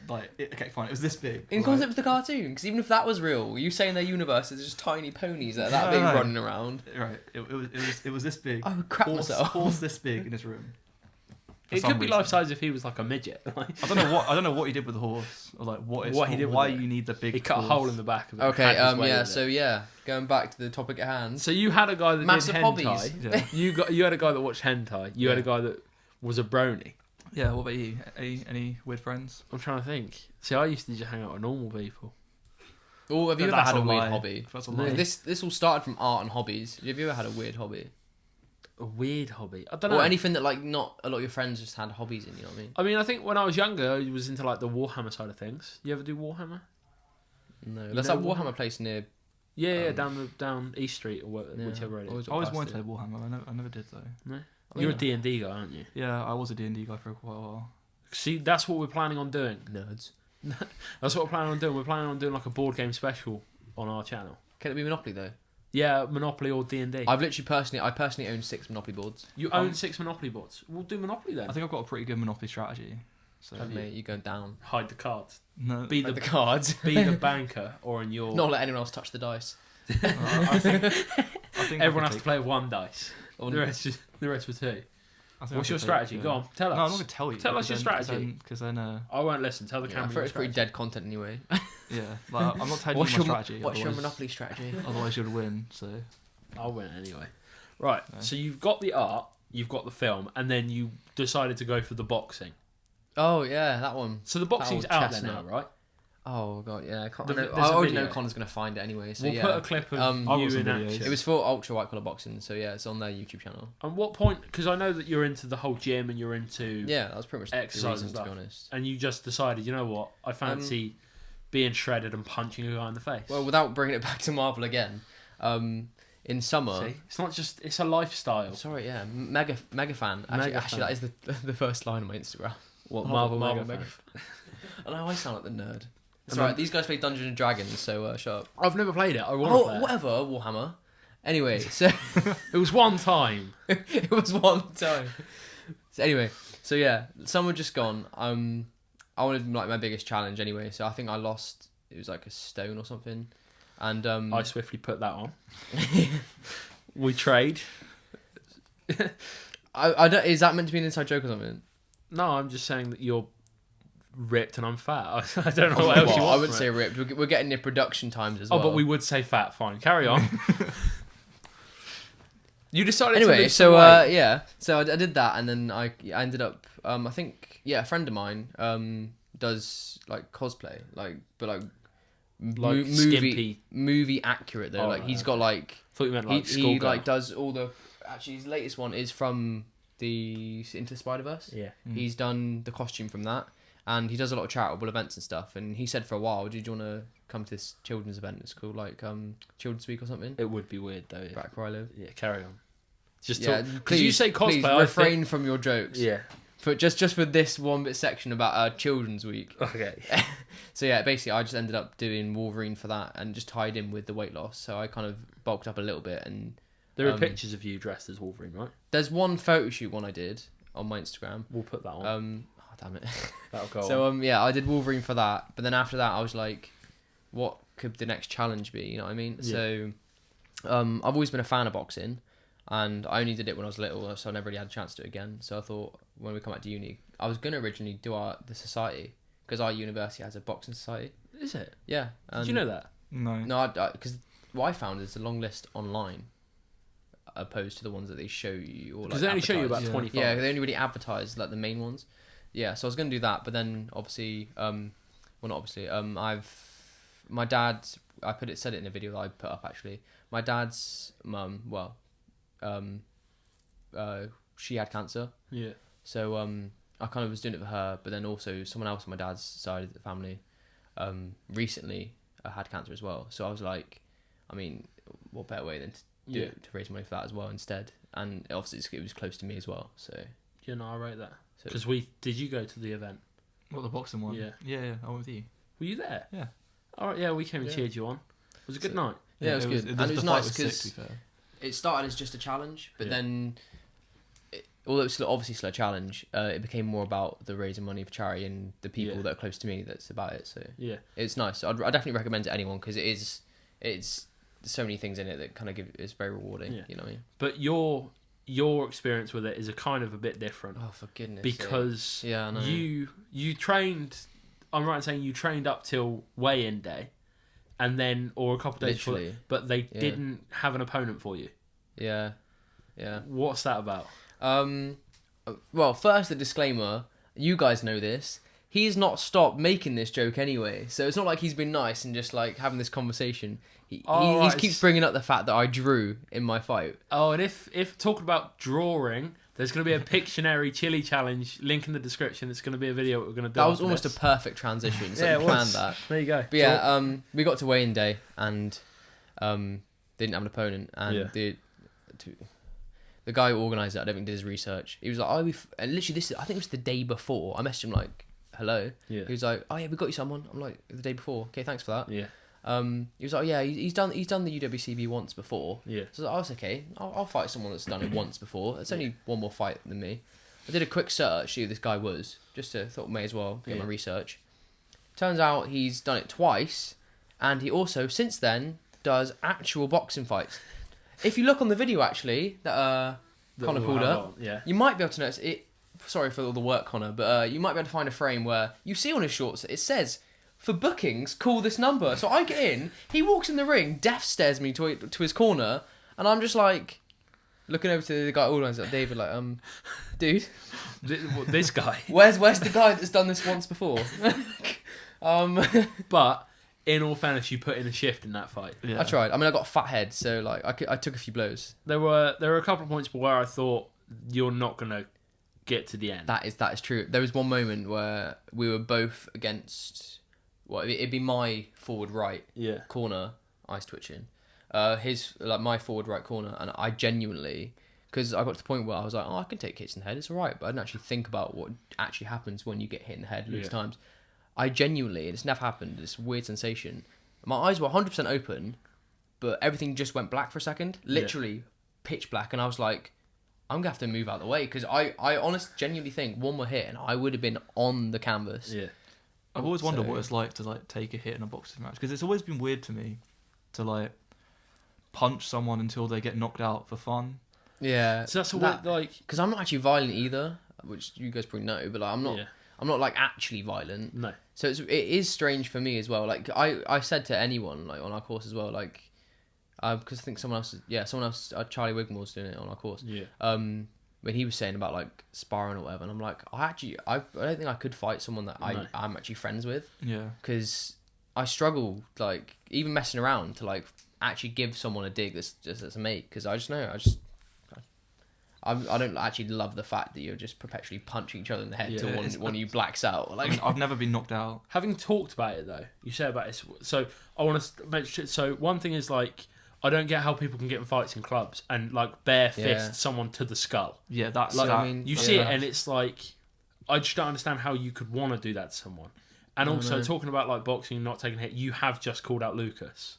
Like okay, fine. It was this big. In right? concept of the cartoon, because even if that was real, you say in their universe there's just tiny ponies that are that No, big no. running around. Right. It was this big. I would crap myself. Horse this big in his room. For It some could be reason. life size if he was like a midget. Like, I don't know what he did with the horse, or like what he did with why it. you need the big. he cut a horse. hole in the back of it. Okay, had his way yeah, with it. so yeah, going back to the topic at hand. So you had a guy that Massive did hobbies. hentai. Yeah. You had a guy that watched hentai. You had a Yeah. guy that was a brony. Yeah. What about you? Any weird friends? I'm trying to think. See, I used to just hang out with normal people. Oh, have you ever That's had a a weird lie. hobby? That's a No. lie. This all started from art and hobbies. Have you ever had a weird hobby? A weird hobby. I don't know. Or anything that like not a lot of your friends just had hobbies in, you know what I mean? I mean, I think when I was younger, I was into like the Warhammer side of things. You ever do Warhammer? No. You That's know that what? Warhammer place near Yeah, down East Street or yeah, whichever it is. always I always got wanted to past play Warhammer. I never did though. No? I You're a mean, D&D guy, aren't you? Yeah, I was a D&D guy for quite a while. See, that's what we're planning on doing. nerds. That's what we're planning on doing. We're planning on doing like a board game special on our channel. Can it be Monopoly though? Yeah, Monopoly or D&D. I personally own 6 Monopoly boards. You own 6 Monopoly boards. We'll do Monopoly then. I think I've got a pretty good Monopoly strategy. So Mate, you go down. Hide the cards. no, Be Like the the cards. be the banker, or in your. Not let anyone else touch the dice. I think Everyone I has could to play with 1 dice. Or The rest with 2. I think What's I your could strategy? take, Go on, tell us. No, I'm not going to tell you. Tell us your strategy. Because then, I won't listen. Tell the Yeah, I camera. thought your it's pretty strategy. dead content anyway. yeah, like, I'm not telling you my strategy. What's your otherwise- Monopoly strategy? Otherwise, you'd win. So I'll win anyway. Right. No. So you've got the art, you've got the film, and then you decided to go for the boxing. Oh yeah, that one. So the boxing's old out there chestnut. now, right? Oh god, yeah. There's I a already video. know Connor's gonna find it anyway. So We'll yeah. put a clip of I've got you some in videos. action. It was for ultra white collar boxing, so yeah, it's on their YouTube channel. And what point? Because I know that you're into the whole gym and you're into Yeah, that was pretty much Exercise the and reason, to stuff. be honest. and you just decided, you know what? I fancy being shredded and punching a guy in the face. Well, without bringing it back to Marvel again, in summer. See? It's not just. It's a lifestyle. Sorry, yeah, mega fan. Mega Actually, fan. that is the first line on my Instagram. What Marvel mega fan. fan. I know I sound like the nerd. It's And alright. then- These guys play Dungeons and Dragons, so shut up. I've never played it. I want to Oh, play it. whatever, Warhammer. Anyway, so It was one time. it was one time. So anyway, so yeah, summer just gone. I wanted like my biggest challenge anyway, so I think I lost. It was like a stone or something, and I swiftly put that on. We trade. I don't. Is that meant to be an inside joke or something? No, I'm just saying that you're ripped and I'm fat. I don't know what else you Well, want. I wouldn't from say it. ripped. We're getting near production times as Oh, well. but we would say fat. Fine. Carry on. You decided to Anyway, lose so some weight. yeah, so I did that, and then I ended up. I think a friend of mine does like cosplay, but Like skimpy. movie accurate though. Oh, Like he's okay. got like Thought you meant he like schoolgirl. like does all the. Actually, his latest one is from the Into the Spider-Verse. Yeah. He's done the costume from that, and he does a lot of charitable events and stuff. And he said for a while, "Did you want to come to this children's event? It's called like Children's Week or something." It would be weird though. Yeah, Back where I live. yeah carry on. Just Yeah, talk. please you say cosplay. Please I refrain from your jokes. think, yeah. For just for this one bit section about Children's Week. Okay. So yeah, basically I just ended up doing Wolverine for that and just tied in with the weight loss. So I kind of bulked up a little bit, and There are pictures of you dressed as Wolverine, right? there's one photo shoot one I did on my Instagram. We'll put that on. Oh damn it. That'll go So on. yeah, I did Wolverine for that, but then after that I was like, what could the next challenge be? You know what I mean? Yeah. So I've always been a fan of boxing, and I only did it when I was little, so I never really had a chance to do it again. So I thought when we come back to uni, I was gonna originally do the society because our university has a boxing society. Is it? Yeah. Did you know that? no. No, because what I found is a long list online, opposed to the ones that they show you. Or Because like they only show you advertise. about Yeah. 25. Yeah, they only really advertise like the main ones. Yeah, so I was gonna do that, but then obviously, well, not obviously, my dad, said it in a video that I put up actually. My dad's mum, well, she had cancer, Yeah. so I kind of was doing it for her, but then also someone else on my dad's side of the family, recently had cancer as well. So I was like, I mean, what better way than to do Yeah. it, to raise money for that as well instead? And obviously it was close to me as well, so. Yeah, no, I rate that. So- Because did you go to the event? What, the boxing one? Yeah. Yeah, I went with you. Were you there? Yeah. All right, yeah, we came and Yeah. cheered you on. It was a good So- night. Yeah, it was good. And it was the nice fight sick, 'cause- to be fair. It started as just a challenge, but Yeah. then, although it's obviously still a challenge, it became more about the raising money for charity and the people Yeah. that are close to me that's about it. So Yeah. it's nice. So I definitely recommend it to anyone because it's there's so many things in it that kind of it's very rewarding. Yeah. You know what I mean? But your experience with it is a kind of a bit different. Oh, for goodness Because sake. Yeah, I know. you trained, I'm right in saying you trained up till weigh-in day, and then, or a couple of days before, Literally. but they Yeah. didn't have an opponent for you. Yeah. What's that about? Well, first a disclaimer. You guys know this. He's not stopped making this joke anyway, so it's not like he's been nice and just like having this conversation. He right. keeps bringing up the fact that I drew in my fight. Oh, and if talking about drawing, there's going to be a Pictionary chili challenge, link in the description. It's going to be a video we're going to do. That was after almost this. a perfect transition. So Yeah, we it planned was. that. There you go. But yeah, we got to weigh-in day and they didn't have an opponent, and Yeah. the guy who organised it, I don't think did his research. He was like, and literally I think it was the day before. I messaged him like hello. Yeah. He was like, oh yeah, we got you someone. I'm like, the day before. Okay, thanks for that. Yeah. He was like, yeah, he's done the UWCB once before. Yeah. So I was like, okay, I'll fight someone that's done it once before. It's only one more fight than me. I did a quick search, see who this guy was, just to thought may as well get my research. Turns out he's done it twice, and he also since then does actual boxing fights. If you look on the video actually that Connor pulled up, you might be able to notice it. Sorry for all the work, Connor, but you might be able to find a frame where you see on his shorts it says, for bookings, call this number. So I get in, he walks in the ring, death stares me to his corner, and I'm just like, looking over to the guy, all lines like David, like, dude. This guy. Where's the guy that's done this once before? But, in all fairness, you put in a shift in that fight. Yeah. I tried. I mean, I got a fat head, so like I took a few blows. There were a couple of points where I thought, you're not going to get to the end. That is true. There was one moment where we were both against, it'd be my forward right corner, eyes twitching. His, like, my forward right corner, and I genuinely, because I got to the point where I was like, oh, I can take hits in the head, it's alright, but I didn't actually think about what actually happens when you get hit in the head loads of times. I genuinely, and it's never happened, this weird sensation, my eyes were 100% open, but everything just went black for a second, literally pitch black, and I was like, I'm gonna have to move out of the way, because I honestly genuinely think one more hit and I would have been on the canvas. Yeah. I've always wondered what it's like to like take a hit in a boxing match, because it's always been weird to me to like punch someone until they get knocked out for fun. Yeah. So that's what, like, because I'm not actually violent either, which you guys probably know, but like I'm not like actually violent. No. So it is strange for me as well. Like I said to anyone like on our course as well, like because I think someone else, Charlie Wigmore's doing it on our course. Yeah. When he was saying about like sparring or whatever, and I'm like, I don't think I could fight someone that I'm actually friends with. Yeah. Because I struggle, like, even messing around to like actually give someone a dig that's a mate, because I don't actually love the fact that you're just perpetually punching each other in the head till one of you blacks out. Like, I've never been knocked out. Having talked about it though, you say about it. So I want to mention. So one thing is like, I don't get how people can get in fights in clubs and like bare fist someone to the skull. Yeah, that's like, that. I mean, you see it and it's like, I just don't understand how you could want to do that to someone. And also talking about like boxing and not taking a hit, you have just called out Lucas.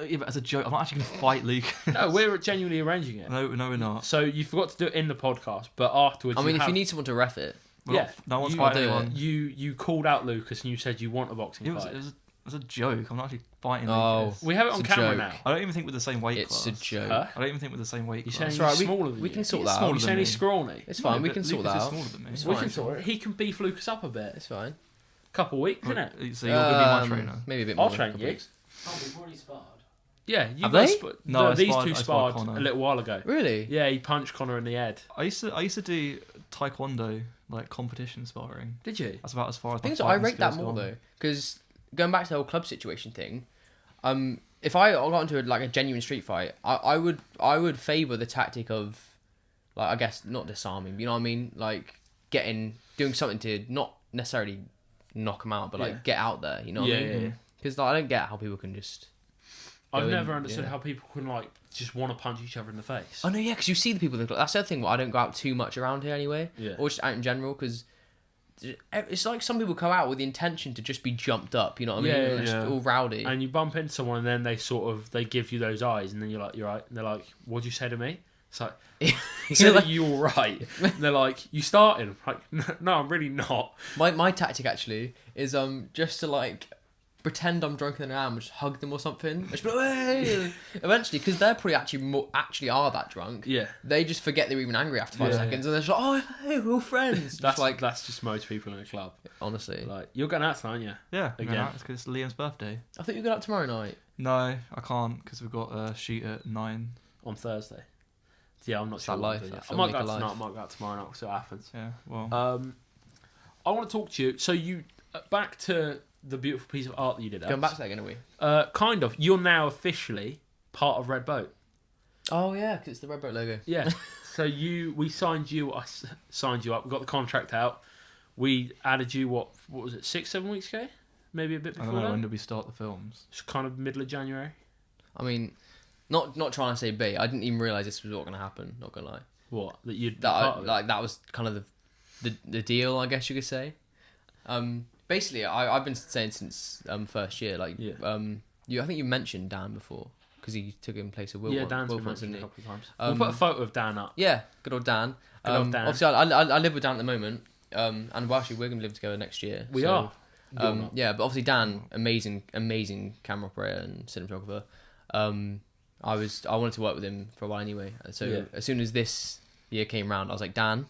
Yeah, but as a joke, I'm not actually going to fight Luke. No, we're genuinely arranging it. No, we're not. So you forgot to do it in the podcast, but afterwards. I mean, if you need someone to ref it, No one's fighting anyone. You called out Lucas and you said you want a boxing fight. It was a joke. I'm not actually fighting Lucas. We have it on camera now. I don't even think we're the same weight class. It's a joke. Huh? I don't even think we're the same weight You're class. saying he's smaller than we you. can sort that out. You're saying he's scrawny. It's fine. We can Lucas sort that is out. smaller than me. It's We fine. can sort it. He can beef Lucas up a bit. It's fine. Couple weeks, isn't it? So you're going to be my trainer. Maybe a bit I'll more. train you. Oh, we've already sparred. Yeah, you Have guys. they? No, These I two sparred sparred Connor. a little while ago. Really? Yeah, he punched Connor in the head. I used to do taekwondo, like competition sparring. Did you? That's about as far as Things my I fighting rate that skills more gone. though, because going back to the whole club situation thing, if I got into like a genuine street fight, I would favour the tactic of, like, I guess not disarming, you know what I mean, like doing something to not necessarily knock them out, but like get out there, you know what I mean? Yeah. Because like, I don't get how people can just. I've never understood how people can like just want to punch each other in the face. Oh no, yeah, because you see the people. That's the other thing. I don't go out too much around here anyway, or just out in general, because it's like some people go out with the intention to just be jumped up. You know what I mean? Just all rowdy. And you bump into someone, and then they give you those eyes, and then you're right, and they're like, "What'd you say to me?" It's like, "Said that you all right?" And they're like, "You started?" I'm like, "No, I'm really not." My tactic actually is just to like pretend I'm drunker than I am, just hug them or something. Just be like, "Hey!" Eventually, because they're probably actually are that drunk. Yeah. They just forget they're even angry after 5 seconds, and they're just like, "Oh, hey, we're all friends." That's just most people in a club. Honestly, Like, you're going out tonight, aren't you? Yeah, Again. it's because it's Liam's birthday. I thought you were going out tomorrow night. No, I can't because we've got a shoot at 9. On Thursday. Yeah, I'm not sure. that what life, to do yet. that I might go filmmaker out tonight. life. I might go out tomorrow night. We'll see what happens. Yeah, well. I want to talk to you. So you back to the beautiful piece of art that you did. Going back to that again, are we? Kind of. You're now officially part of Red Boat. Oh yeah, because it's the Red Boat logo. Yeah. So we signed you. I signed you up. We got the contract out. We added you. What was it? 6-7 weeks ago? Maybe a bit I before don't know, when that. did we start the films? It's kind of middle of January. I mean, not trying to say bait. I didn't even realise this was what going to happen. Not gonna lie. What that you That was kind of the deal, I guess you could say. Basically, I've been saying since first year, like, Yeah. I think you mentioned Dan before because he took in place of Will. Yeah, Dan's Will been once, mentioned a didn't couple of times. he? We'll put a photo of Dan up. Yeah, good old Dan. Good old Dan. Obviously, I live with Dan at the moment, and well, actually, we're gonna live together next year. We so, are. You're not. Yeah, but obviously Dan, amazing camera operator and cinematographer. I wanted to work with him for a while anyway. So Yeah. as soon as this year came round, I was like, Dan,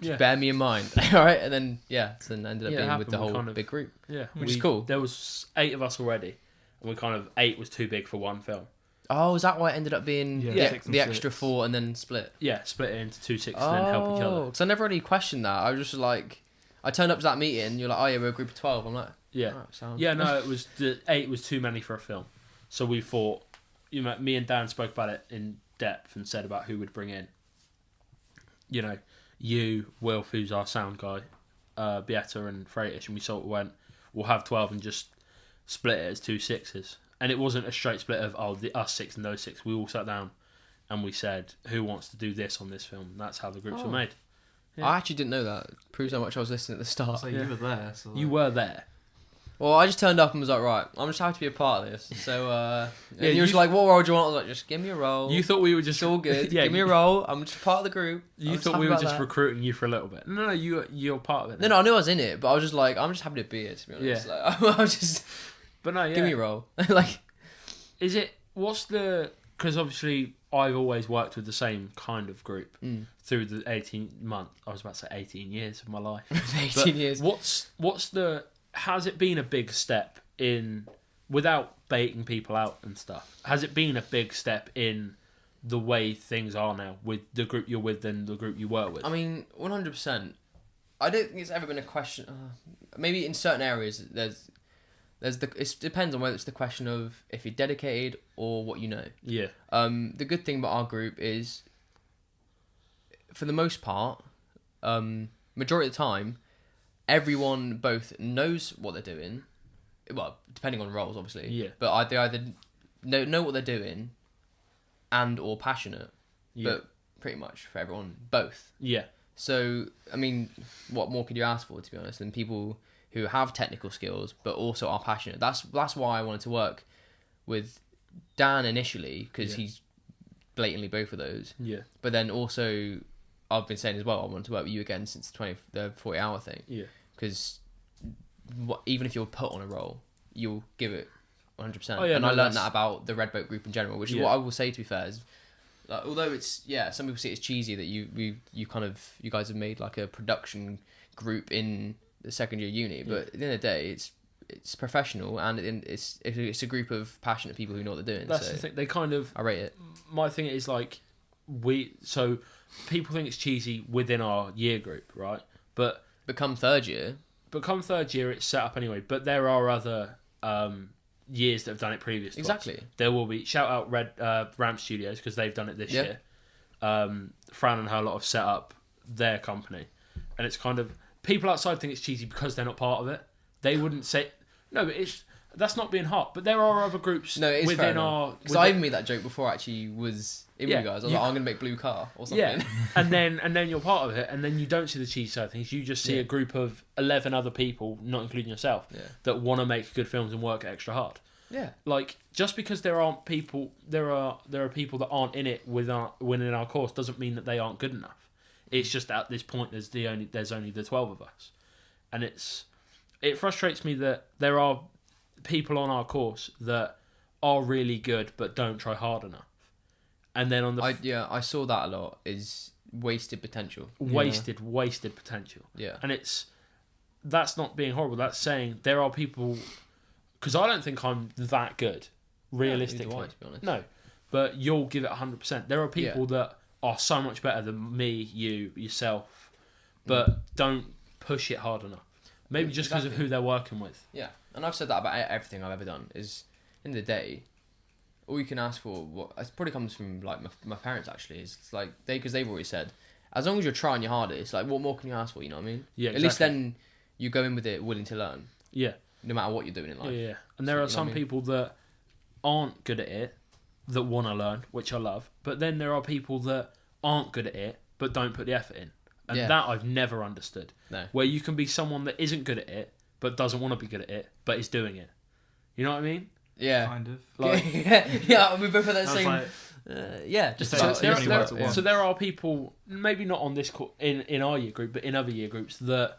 Yeah. bear me in mind. All right, and then so then ended up Yeah, it being with the happened. We whole kind of- big group. Yeah, Which is cool. There was 8 of us already, and we kind of 8 was too big for one film. Oh, is that why it ended up being Yeah, the 6 and the 6. extra 4 and then split? Yeah, split it into 2 6s and then help each other. Because I never really questioned that. I was just like, I turned up to that meeting. You're like, oh yeah, we're a group of 12. I'm like, Yeah, alright, sound. yeah. No, it was the 8 was too many for a film, so we thought. Me and Dan spoke about it in depth and said about who would bring in. You know, you, Wilf, who's our sound guy, Beata and Freightish, and we sort of went, we'll have 12 and just split it as 2 6s. And it wasn't a straight split of us 6 and those 6. We all sat down and we said, who wants to do this on this film? And that's how the groups were made. Yeah. I actually didn't know that. Proves how much I was listening at the start. So you were there. So You were there. Well, I just turned up and was like, right, I'm just happy to be a part of this. So, and Yeah, you were just like, what role do you want? I was like, just give me a role. You thought we were just It's all good. Yeah, give me a role. I'm just part of the group. You I'm just thought happy we were about just that. recruiting you for a little bit. No, you're part of it. No, now. I knew I was in it, but I was just like, I'm just happy to be here, to be honest. Yeah. Like, I was just, But no, yeah. give me a role. Like, Is it? What's the? Because obviously I've always worked with the same kind of group through the 18 months. I was about to say 18 years of my life. 18 But years. What's the? Has it been a big step in, without baiting people out and stuff? Has it been a big step in the way things are now with the group you're with than the group you were with? I mean, 100%. I don't think it's ever been a question. Maybe in certain areas, it depends on whether it's the question of if you're dedicated or what you know. Yeah. The good thing about our group is, for the most part, majority of the time, everyone both knows what they're doing. Well, depending on roles, obviously. Yeah. But they either know what they're doing, and or passionate. Yeah. But pretty much for everyone, both. Yeah. So, I mean, what more could you ask for, to be honest, than people who have technical skills but also are passionate? That's why I wanted to work with Dan initially, because he's blatantly both of those. Yeah. But then also, I've been saying as well, I wanted to work with you again since the 40-hour thing. Yeah. Because even if you're put on a role, you'll give it 100%. Oh, yeah, and no, I learned that's- that about the Red Boat group in general, which is Yeah. what I will say, to be fair, is, like, although it's, some people say it's cheesy that you guys have made like a production group in the second year uni, but at the end of the day, it's professional, and it's a group of passionate people who know what they're doing. That's so the thing. They kind of. I rate it. My thing is like so people think it's cheesy within our year group, right? But Become third year. come third year, it's set up anyway. But there are other years that have done it previously. Exactly. There will be shout out Ramp Studios because they've done it this Yeah. year. Fran and her lot have set up their company, and it's kind of people outside think it's cheesy because they're not part of it. They wouldn't say no, but that's not being hot. But there are other groups No, it is within fair our. because I even made that joke before I actually was in Yeah, with you guys. I was you- like, I'm gonna make Blue Car or something. Yeah, and then you're part of it, and then you don't see the cheese side of things. You just see Yeah. a group of 11 other people, not including yourself, Yeah. that want to make good films and work extra hard. Yeah. Like just because there are people that aren't in it within our course doesn't mean that they aren't good enough. It's just at this point there's only the 12 of us, and it frustrates me that there are people on our course that are really good but don't try hard enough. And then on the I saw that a lot. Is wasted potential. wasted potential. Yeah. And that's not being horrible. That's saying there are people, because I don't think I'm that good, realistically. Neither do I, to be honest. No, but you'll give it 100%. There are people that are so much better than me, you, yourself, but don't push it hard enough. Maybe just because of who they're working with. Yeah, and I've said that about everything I've ever done. Is in the day, all you can ask for, what it probably comes from like my parents actually, is like because they've always said, as long as you're trying your hardest, like what more can you ask for? You know what I mean? Yeah, At least exactly. then you go in with it willing to learn, Yeah. no matter what you're doing in life. Yeah. And there So, are you know some what I mean? people that aren't good at it, that want to learn, which I love. But then there are people that aren't good at it, but don't put the effort in. And Yeah. that I've never understood. No. Where you can be someone that isn't good at it, but doesn't want to be good at it, but is doing it. You know what I mean? Yeah. Kind of. Like, yeah, we both had that I was same. like, Yeah, just So about. there- only works at once. so there are people, maybe not on this in our year group, but in other year groups that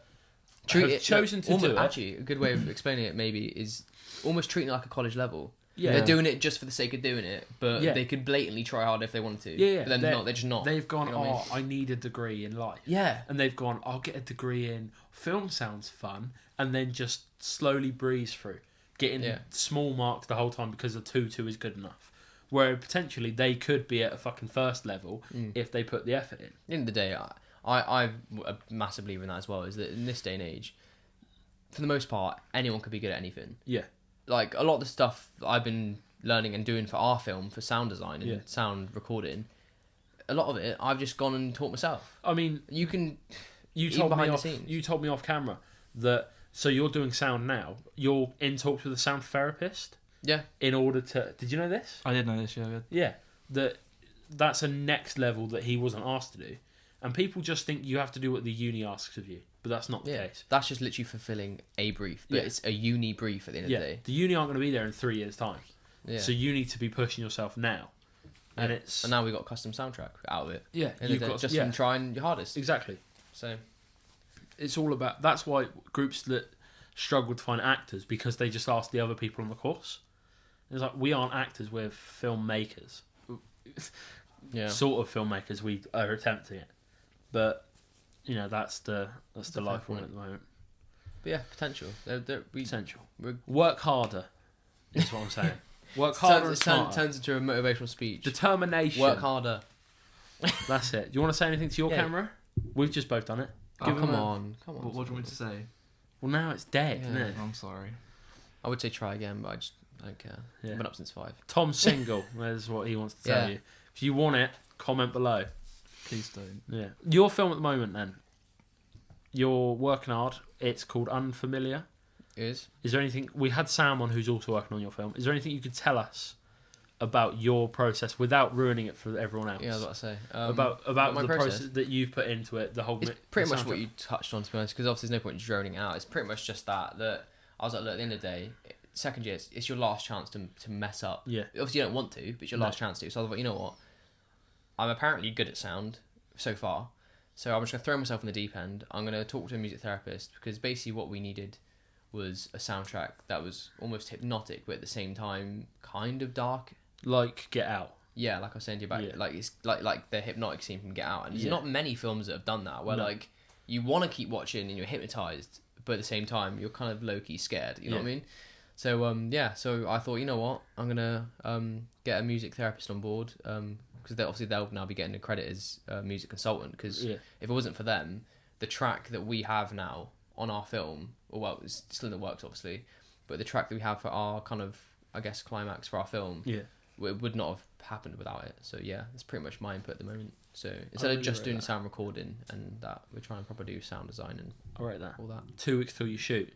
have chosen to do it. Actually, a good way of explaining it maybe is almost treating it like a college level. Yeah. They're doing it just for the sake of doing it, but Yeah. they could blatantly try hard if they wanted to. Yeah, But then they're- not. They're just not. They've gone, You know what I mean? I need a degree in life. Yeah. And they've gone, I'll get a degree in film sounds fun, and then just slowly breeze through, getting Yeah. small marks the whole time because a 2-2 is good enough. Where potentially they could be at a fucking first level if they put the effort in. At the end of the day, I'm a massive believer in that as well. Is that in this day and age, for the most part, anyone could be good at anything. Yeah. Like a lot of the stuff that I've been learning and doing for our film, for sound design and Yeah. sound recording, a lot of it I've just gone and taught myself. I mean, You can. you Even told me behind the off. scenes. You told me off camera that. So you're doing sound now. You're in talks with a sound therapist Yeah. in order to. Did you know this? I did know this, yeah. Yeah. That's a next level that he wasn't asked to do, and people just think you have to do what the uni asks of you, but that's not the Yeah. case. That's just literally fulfilling a brief, but Yeah. it's a uni brief at the end Yeah. of the day. The uni aren't going to be there in 3 years' time, Yeah. so you need to be pushing yourself now, and Yeah. it's And now we got a custom soundtrack out of it. yeah. And You've got just yeah. from trying your hardest. Exactly. So It's all about. That's why groups that struggle to find actors because they just ask the other people on the course. It's like we aren't actors, we're filmmakers. yeah. Sort of filmmakers. We are attempting it, but you know that's the a life fair we're in point. at the moment. But yeah, potential. We Potential. we're- Work harder. Is what I'm saying. Work harder and smarter. turns into a motivational speech. Determination. Work harder. That's it. Do you want to say anything to your Yeah. camera? We've just both done it. Oh, Give come him a- on. What do you want me to say? Well, now it's dead, Yeah. isn't it? I'm sorry. I would say try again, but I don't care. Yeah. I've been up since 5. Tom's single. There's what he wants to tell Yeah. you. If you want it, comment below. Please don't. Yeah. Your film at the moment, then. You're working hard. It's called Unfamiliar. Is Is there anything... We had Sam on who's also working on your film. Is there anything you could tell us about your process without ruining it for everyone else? yeah, I was about to say About my the process that you've put into it, the whole... It's the pretty much what soundtrack. you touched on, to be honest, because obviously there's no point in droning it out. It's pretty much just that I was like, look, at the end of the day, second year, it's your last chance to mess up. Yeah. Obviously you don't want to, but it's your No. last chance to. So I was like, you know what? I'm apparently good at sound so far, so I'm just going to throw myself in the deep end. I'm going to talk to a music therapist, because basically what we needed was a soundtrack that was almost hypnotic, but at the same time kind of dark. Like Get Out. Yeah, like I was saying to you about, Yeah. like it's like the hypnotic scene from Get Out, and there's Yeah. not many films that have done that, where No. like you want to keep watching and you're hypnotized, but at the same time you're kind of low key scared. You know what I Yeah. mean? So so I thought, you know what, I'm gonna get a music therapist on board, because obviously they'll now be getting accredited as a music consultant. Because Yeah. if it wasn't for them, the track that we have now on our film, it's still in the works obviously, but the track that we have for our kind of, I guess, climax for our film, Yeah. it would not have happened without it. So yeah, that's pretty much my input at the moment. So instead really of just rate doing that. sound recording and that, we're trying to properly do sound design and I rate that. all that. 2 weeks till you shoot.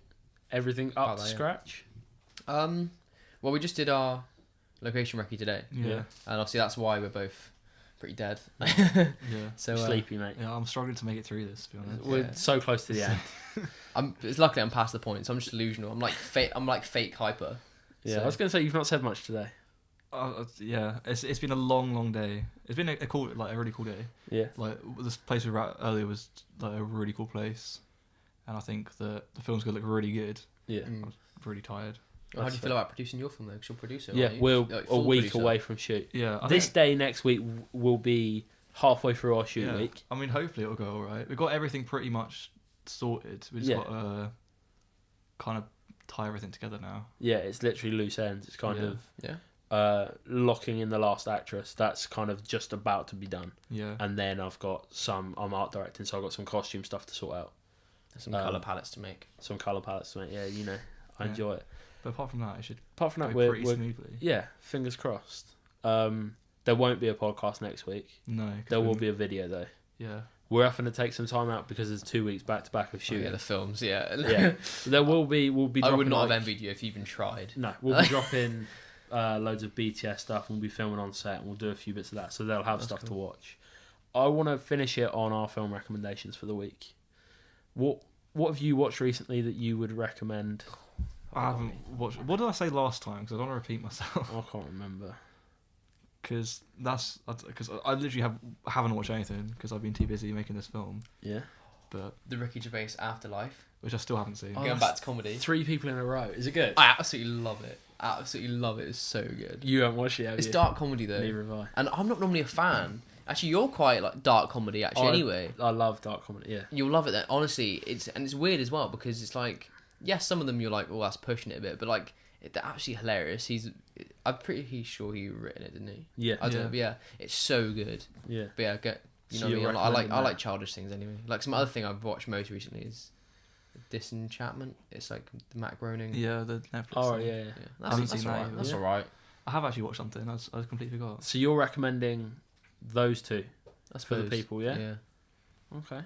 Everything up About to that, yeah. scratch? Well, we just did our location recce today, Yeah. and obviously that's why we're both pretty dead. Yeah. So Sleepy, mate. Yeah, I'm struggling to make it through this, to be honest. We're Yeah. so close to the end. it's luckily I'm past the point, so I'm just delusional. I'm like fake hyper. Yeah, So- I was going to say you've not said much today. Yeah, it's been a long day. It's been a cool, like a really cool day. Yeah. Like this place we were at earlier was like a really cool place, and I think that the film's gonna look really good. Yeah. Mm. Really tired. How do you feel about producing your film though? Because you're producer. Yeah, aren't you? we're Like, a full week producer. away from shoot. Yeah. This day next week will be halfway through our shoot yeah. week. I mean, hopefully it'll go all right. We've got everything pretty much sorted. We just Yeah. got to kind of tie everything together now. Yeah, it's literally loose ends. It's kind Yeah. of Yeah. locking in the last actress. That's kind of just about to be done. Yeah. And then I'm art directing, so I've got some costume stuff to sort out. There's some Um, color palettes to make. Some colour palettes to make. Yeah, you know, I Yeah. enjoy it. But apart from that, it should Apart from go that, we're pretty smoothly. yeah, fingers crossed. There won't be a podcast next week. No. 'cause There will we- be a video though. Yeah. We're having to take some time out because there's 2 weeks back to back of Oh, shooting. yeah, the films. Yeah. Yeah, there will be. We'll be. I would dropping, not have like- envied you if you even tried. No, we'll be dropping loads of BTS stuff. And we'll be filming on set, and we'll do a few bits of that. So they'll have That's stuff to cool. watch. I want to finish it on our film recommendations for the week. What have you watched recently that you would recommend? I haven't watched. What did I say last time? Because I don't want to repeat myself. I can't remember. Because I literally haven't watched anything because I've been too busy making this film. Yeah. But The Ricky Gervais Afterlife. which I still haven't seen. Oh, Going back to comedy. 3 people in a row. Is it good? I absolutely love it. Absolutely love it. It's so good. You haven't watched it, have It's you? dark comedy though. Neither have I. And I'm not normally a fan. Actually, you're quite like dark comedy. Actually, anyway, I love dark comedy. Yeah. you'll love it. Then honestly, it's weird as well because it's like, yes, some of them you're like, oh, that's pushing it a bit, but like they're absolutely hilarious. I'm pretty sure he written it, didn't he? Yeah. I don't know, but yeah, it's so good. Yeah. But yeah, you So know you're what I mean? I recommending like that? childish things anyway. Like some other thing I've watched most recently is Disenchantment. It's like the Matt Groening. Yeah, the Netflix. Oh, thing. yeah. Yeah, haven't that's seen that alright. either. That's Yeah. alright. I have actually watched something. I completely forgot. So you're recommending those 2 That's for the people, yeah? Yeah. Okay.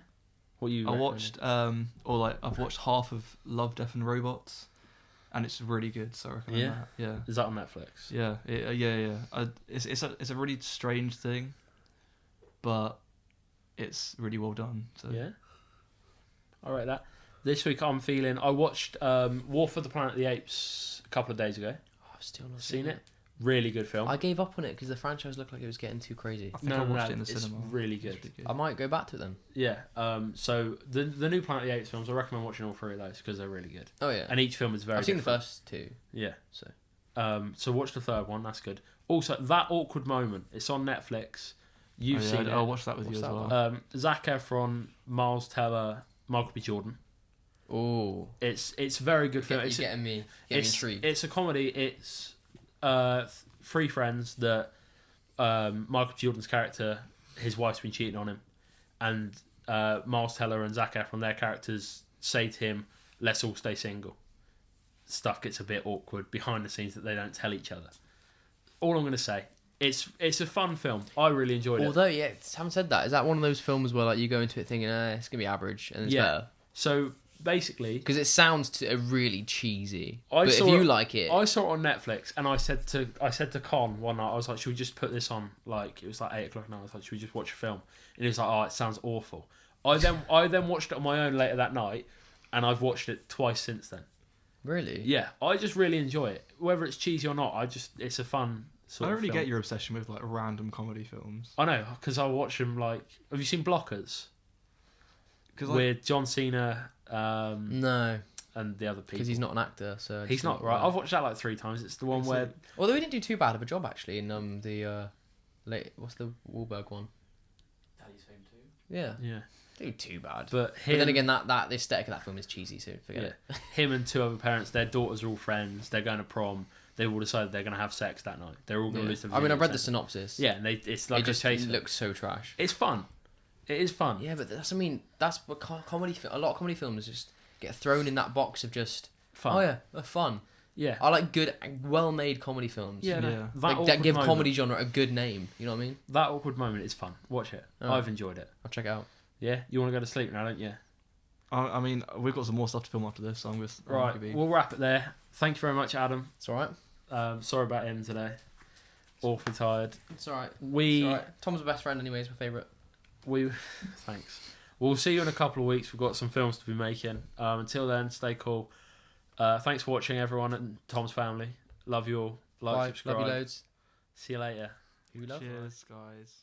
What you? I recommending? watched, I've watched half of Love, Death and Robots, and it's really good. So I recommend Yeah? that. Yeah. Is that on Netflix? Yeah, it's a really strange thing, but it's really well done. So. Yeah. All right, that. This week I watched War for the Planet of the Apes a couple of days ago. Oh, I've still not Seen it? Really good film. I gave up on it because the franchise looked like it was getting too crazy. I think I watched it in the it's cinema. really It's good. really good. I might go back to it then. Yeah. So the new Planet of the Apes films, I recommend watching all 3 of those because they're really good. Oh yeah. And each film is very. I've seen the different. first 2. Yeah. So. So watch the 3rd one. That's good. Also, That Awkward Moment. It's on Netflix. You've seen it. I'll watch that with What's you as that well. one? Zac Efron, Miles Teller, Michael B. Jordan. Oh. It's a very good film. You're It's getting me intrigued. It's a comedy. It's 3 friends that Michael B. Jordan's character, his wife's been cheating on him, and Miles Teller and Zac Efron, their characters, say to him, "Let's all stay single." Stuff gets a bit awkward behind the scenes that they don't tell each other. All I'm going to say, it's a fun film. I really enjoyed it. Although, yeah, having said that, is that one of those films where like you go into it thinking, it's gonna be average, and it's better? So basically, Because it sounds really cheesy. I But if saw you it- like it, I saw it on Netflix, and I said to Con one night, I was like, "Should we just put this on?" Like it was like 8 o'clock at night. I was like, "Should we just watch a film?" And he was like, "Oh, it sounds awful." I then watched it on my own later that night, and I've watched it twice since then. really, Yeah, I just really enjoy it, whether it's cheesy or not. It's a fun I sort don't of really film. get your obsession with like random comedy films. I know, because I watch them. Like, have you seen Blockers Because with John Cena no, and the other people? because he's not an actor, so He's not right. I've watched that like 3 times. It's the one where Although he didn't do too bad of a job actually in the what's the Wahlberg one? Yeah, yeah, didn't do too bad. but But then again, that the aesthetic of that film is cheesy, so forget it. him and 2 other parents, their daughters are all friends. They're going to prom. They all decided they're going to have sex that night. They're all going to lose their I mean, I read the virginity. synopsis. Yeah, and it's like it just a chase. looks so trash. It's fun. It is fun. Yeah, but that's what comedy. A lot of comedy films just get thrown in that box of just Fun. oh yeah, they're fun. Yeah. I like good, well-made comedy films. Yeah, no, Yeah. That, Like, awkward that give moment, comedy genre a good name. You know what I mean? That awkward moment is fun. Watch it. Oh. I've enjoyed it. I'll check it out. Yeah, you want to go to sleep now, don't you? I mean, we've got some more stuff to film after this, so I'm just Right, we'll wrap it there. Thank you very much, Adam. It's all right. Sorry about him today. Awfully tired. It's all right. We It's all right. Tom's my best friend anyway. He's my favourite. Thanks. We'll see you in a couple of weeks. We've got some films to be making. Until then, stay cool. Thanks for watching, everyone, and Tom's family. Love you all. Like, Bye. subscribe. Love you loads. See you later. You love. Cheers, guys.